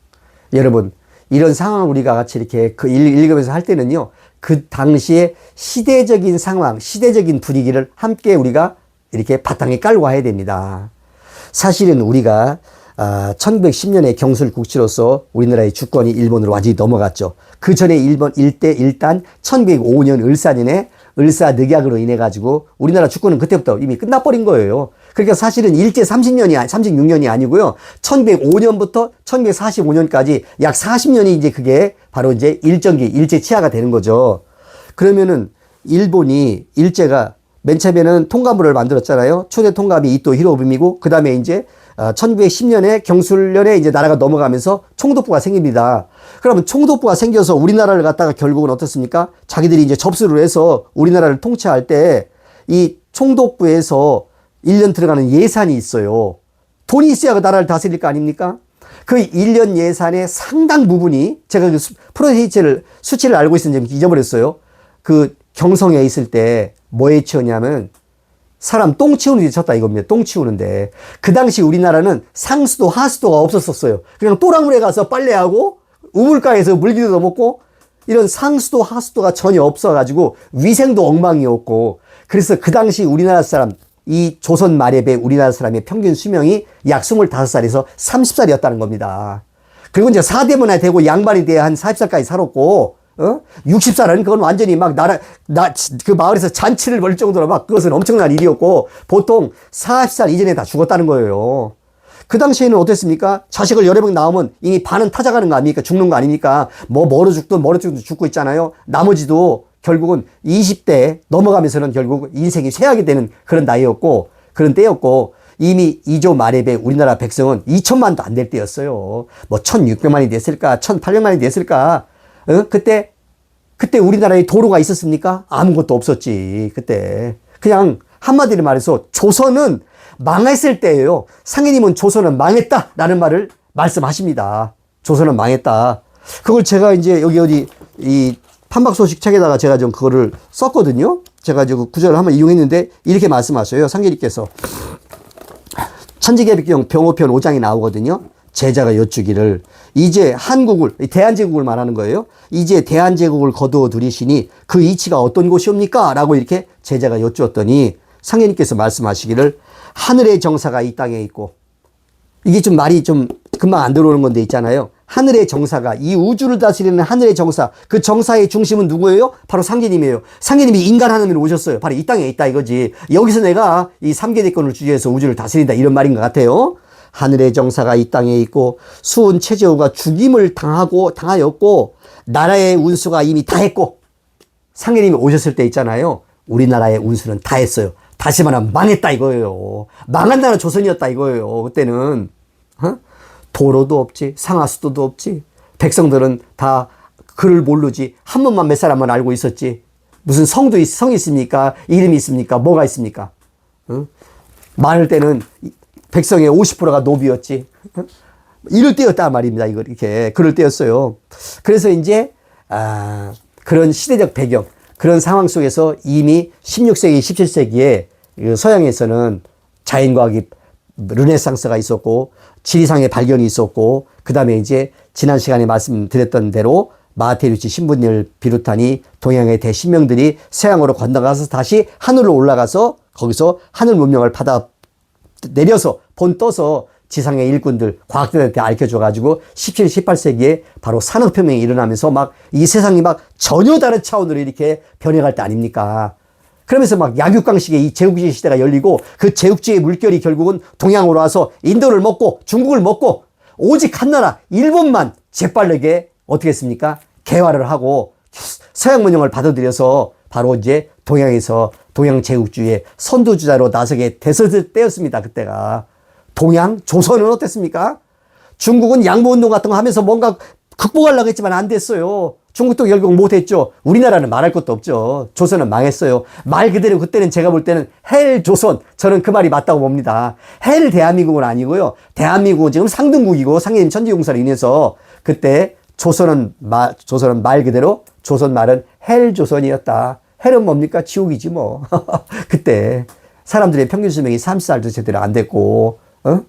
여러분, 이런 상황을 우리가 같이 이렇게 읽으면서 할 때는요, 그 당시에 시대적인 상황, 시대적인 분위기를 함께 우리가 이렇게 바탕에 깔고 가야 됩니다. 사실은 우리가 1910년에 경술국시로서 우리나라의 주권이 일본으로 완전히 넘어갔죠. 그 전에 일단 1905년 을사년에 을사늑약으로 인해 가지고 우리나라 주권은 그때부터 이미 끝나버린 거예요. 그러니까 사실은 일제 36년이 아니고요. 1905년부터 1945년까지 약 40년이 이제 그게 바로 이제 일제 치하가 되는 거죠. 그러면은 일본이 일제가 맨 처음에는 통감부를 만들었잖아요. 초대 통감이 이토 히로부미고, 그 다음에 이제 1910년에 경술련에 이제 나라가 넘어가면서 총독부가 생깁니다. 그러면 총독부가 생겨서 우리나라를 갖다가 결국은 어떻습니까? 자기들이 이제 접수를 해서 우리나라를 통치할 때 이 총독부에서 1년 들어가는 예산이 있어요. 돈이 있어야 그 나라를 다스릴 거 아닙니까? 그 1년 예산의 상당 부분이, 제가 그 수치를 알고 있었는지 잊어버렸어요. 그 경성에 있을 때 뭐에 치웠냐면 사람 똥 치우는 데 쳤다 이겁니다. 똥 치우는데. 그 당시 우리나라는 상수도 하수도가 없었어요. 그냥 또랑물에 가서 빨래하고 우물가에서 물기도 먹고, 이런 상수도 하수도가 전혀 없어가지고 위생도 엉망이었고, 그래서 그 당시 우리나라 사람, 이 조선 말에 비해 우리나라 사람의 평균 수명이 약 25살에서 30살이었다는 겁니다. 그리고 이제 사대문화 되고 양반이 돼야 한 40살까지 살았고, 60살은 그건 완전히 막 그 마을에서 잔치를 벌일 정도로 막 그것은 엄청난 일이었고, 보통 40살 이전에 다 죽었다는 거예요. 그 당시에는 어땠습니까? 자식을 여러 명 낳으면 이미 반은 타작하는 거 아닙니까? 죽는 거 아닙니까? 멀어 죽든 죽고 있잖아요. 나머지도 결국은 20대 넘어가면서는 결국 인생이 쇠하게 되는 그런 나이였고, 그런 때였고, 이미 2조 말에 비해 우리나라 백성은 2천만도 안 될 때였어요. 뭐 1,600만이 됐을까? 1,800만이 됐을까? 그때 우리나라에 도로가 있었습니까? 아무것도 없었지, 그때. 그냥 한마디로 말해서 조선은 망했을 때예요. 상해님은 조선은 망했다라는 말을 말씀하십니다. 조선은 망했다. 그걸 제가 이제 이 판박소식 책에다가 제가 좀 그거를 썼거든요. 제가 그 구절을 한번 이용했는데 이렇게 말씀하셔요. 상계님께서. 천지개벽경 병호편 5장이 나오거든요. 제자가 여쭈기를, 이제 한국을, 대한제국을 말하는 거예요. 이제 대한제국을 거두어 들이시니 그 이치가 어떤 곳이옵니까? 라고 이렇게 제자가 여쭈었더니 상해님께서 말씀하시기를, 하늘의 정사가 이 땅에 있고, 이게 좀 말이 좀 금방 안 들어오는 건데 있잖아요. 하늘의 정사가, 이 우주를 다스리는 하늘의 정사, 그 정사의 중심은 누구예요? 바로 상계님이에요. 상계님이 인간 하나님으로 오셨어요. 바로 이 땅에 있다 이거지. 여기서 내가 이 삼계대권을 주재해서 우주를 다스린다, 이런 말인 것 같아요. 하늘의 정사가 이 땅에 있고, 수은 최재우가 죽임을 당하였고, 나라의 운수가 이미 다 했고, 상계님이 오셨을 때 있잖아요. 우리나라의 운수는 다 했어요. 다시 말하면 망했다 이거예요. 망한 나라 조선이었다 이거예요. 그때는 도로도 없지, 상하수도도 없지, 백성들은 다 글을 모르지, 한 번만 몇 사람만 알고 있었지. 무슨 성이 있습니까? 이름이 있습니까? 뭐가 있습니까? 많을 때는 백성의 50%가 노비였지. 이럴 때였단 말입니다. 이거 이렇게 그럴 때였어요. 그래서 이제 그런 시대적 배경, 그런 상황 속에서 이미 16세기, 17세기에 서양에서는 자연과학이 르네상스가 있었고, 지리상의 발견이 있었고, 그 다음에 이제 지난 시간에 말씀드렸던 대로 마테리우치 신분을 비롯하니 동양의 대신명들이 서양으로 건너가서 다시 하늘로 올라가서 거기서 하늘 문명을 받아 내려서 본떠서 지상의 일꾼들, 과학자들한테 알려줘가지고 17, 18세기에 바로 산업혁명이 일어나면서 막 이 세상이 막 전혀 다른 차원으로 이렇게 변해갈 때 아닙니까? 그러면서 막 약육강식의 이 제국주의 시대가 열리고, 그 제국주의 물결이 결국은 동양으로 와서 인도를 먹고 중국을 먹고, 오직 한 나라 일본만 재빠르게 어떻게 했습니까? 개화를 하고 서양 문명을 받아들여서 바로 이제 동양에서 동양 제국주의의 선두주자로 나서게 됐을 때였습니다. 그때가. 조선은 어땠습니까? 중국은 양보운동 같은 거 하면서 뭔가 극복하려고 했지만 안 됐어요. 중국도 결국 못했죠. 우리나라는 말할 것도 없죠. 조선은 망했어요. 말 그대로 그때는 제가 볼 때는 헬조선, 저는 그 말이 맞다고 봅니다. 헬 대한민국은 아니고요. 대한민국은 지금 상등국이고 상해님 천지공사로 인해서 그때 조선은 말 그대로 조선 말은 헬조선이었다. 헬은 뭡니까? 지옥이지 뭐. 그때 사람들의 평균 수명이 30살도 제대로 안 됐고,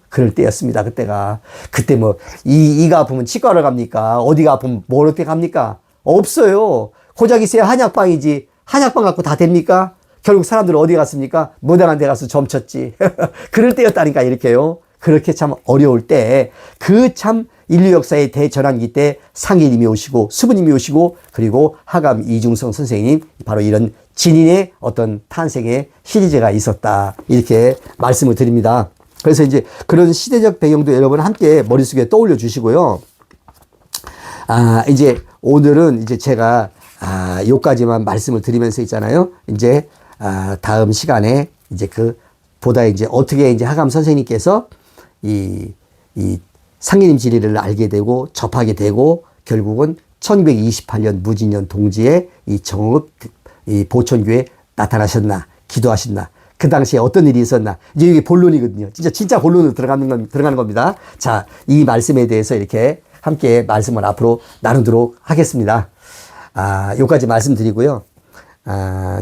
그럴 때였습니다. 그때가. 그때 뭐, 이가 아프면 치과를 갑니까? 어디가 아프면 뭘 어떻게 갑니까? 없어요. 고작 있어야 한약방이지. 한약방 갖고 다 됩니까? 결국 사람들은 어디 갔습니까? 무당한 데 가서 점쳤지. 그럴 때였다니까, 이렇게요. 그렇게 참 어려울 때, 그 참 인류 역사의 대전환기 때 상계님이 오시고, 수부님이 오시고, 그리고 하감 이중성 선생님, 바로 이런 진인의 어떤 탄생의 시리즈가 있었다. 이렇게 말씀을 드립니다. 그래서 이제 그런 시대적 배경도 여러분 함께 머릿속에 떠올려 주시고요. 이제 오늘은 이제 제가 요까지만 말씀을 드리면서 있잖아요. 이제 다음 시간에 이제 보다 이제 어떻게 이제 하감 선생님께서 이 상계님 진리를 알게 되고 접하게 되고 결국은 1228년 무진년 동지에 이 정읍 이 보천교에 나타나셨나, 기도하셨나, 그 당시에 어떤 일이 있었나. 이제 이게 본론이거든요. 진짜 본론으로 들어가는 겁니다. 자, 이 말씀에 대해서 이렇게 함께 말씀을 앞으로 나누도록 하겠습니다. 요까지 말씀드리고요.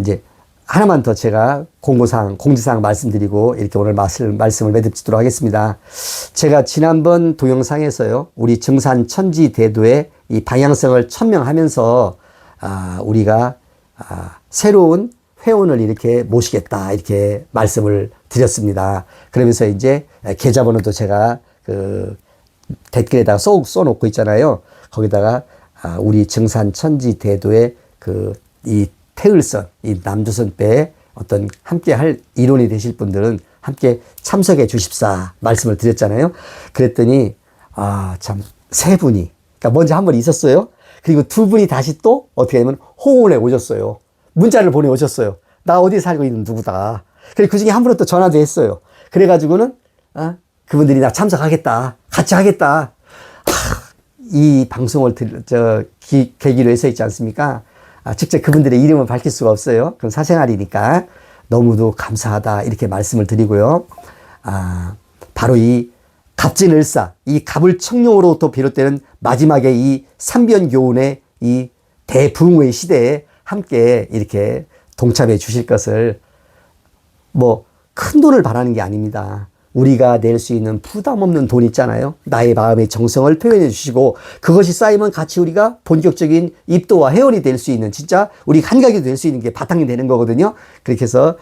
이제 하나만 더 제가 공지사항 말씀드리고 이렇게 오늘 말씀을 맺도록 하겠습니다. 제가 지난번 동영상에서요, 우리 증산 천지 대도의 이 방향성을 천명하면서, 우리가, 새로운 회원을 이렇게 모시겠다, 이렇게 말씀을 드렸습니다. 그러면서 이제 계좌번호도 제가 댓글에다가 써놓고 있잖아요. 거기다가, 우리 증산 천지 대도의 이 태을선, 이 남조선배에 어떤 함께 할 일원이 되실 분들은 함께 참석해 주십사 말씀을 드렸잖아요. 그랬더니, 참, 세 분이, 그러니까 먼저 한 분 있었어요. 그리고 두 분이 다시 또 어떻게 하면 호응을 해 오셨어요. 문자를 보내오셨어요. 나 어디 살고 있는 누구다. 그리고 그 중에 한 분은 또 전화도 했어요. 그래가지고는, 그분들이 나 참석하겠다. 같이 하겠다. 이 방송을 계기로 해서 있지 않습니까? 직접 그분들의 이름을 밝힐 수가 없어요. 그건 사생활이니까 너무도 감사하다 이렇게 말씀을 드리고요. 바로 이 갑진을사, 이 갑을 청룡으로부터 비롯되는 마지막에 이 삼변교훈의 이 대붕의 시대에 함께 이렇게 동참해 주실 것을 뭐 큰 돈을 바라는 게 아닙니다. 우리가 낼 수 있는 부담 없는 돈 있잖아요. 나의 마음의 정성을 표현해 주시고 그것이 쌓이면 같이 우리가 본격적인 입도와 회원이 될 수 있는 진짜 우리 한각이 될 수 있는 게 바탕이 되는 거거든요. 그렇게 해서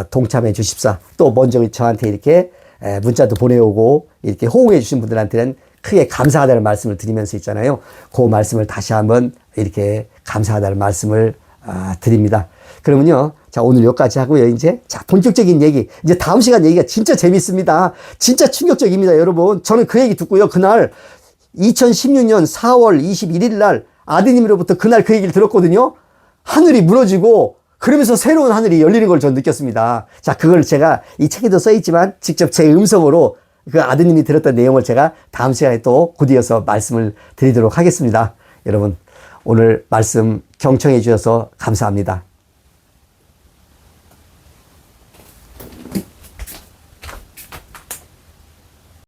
동참해 주십사. 또 먼저 저한테 이렇게 문자도 보내오고 이렇게 호응해 주신 분들한테는 크게 감사하다는 말씀을 드리면서 있잖아요. 그 말씀을 다시 한번 이렇게 감사하다는 말씀을 드립니다. 그러면요. 자, 오늘 여기까지 하고요. 이제, 자, 본격적인 얘기. 이제 다음 시간 얘기가 진짜 재밌습니다. 진짜 충격적입니다, 여러분. 저는 그 얘기 듣고요. 그날 2016년 4월 21일 날 아드님으로부터 그날 그 얘기를 들었거든요. 하늘이 무너지고 그러면서 새로운 하늘이 열리는 걸 전 느꼈습니다. 자, 그걸 제가 이 책에도 써있지만 직접 제 음성으로 그 아드님이 들었던 내용을 제가 다음 시간에 또 곧이어서 말씀을 드리도록 하겠습니다. 여러분, 오늘 말씀 경청해 주셔서 감사합니다.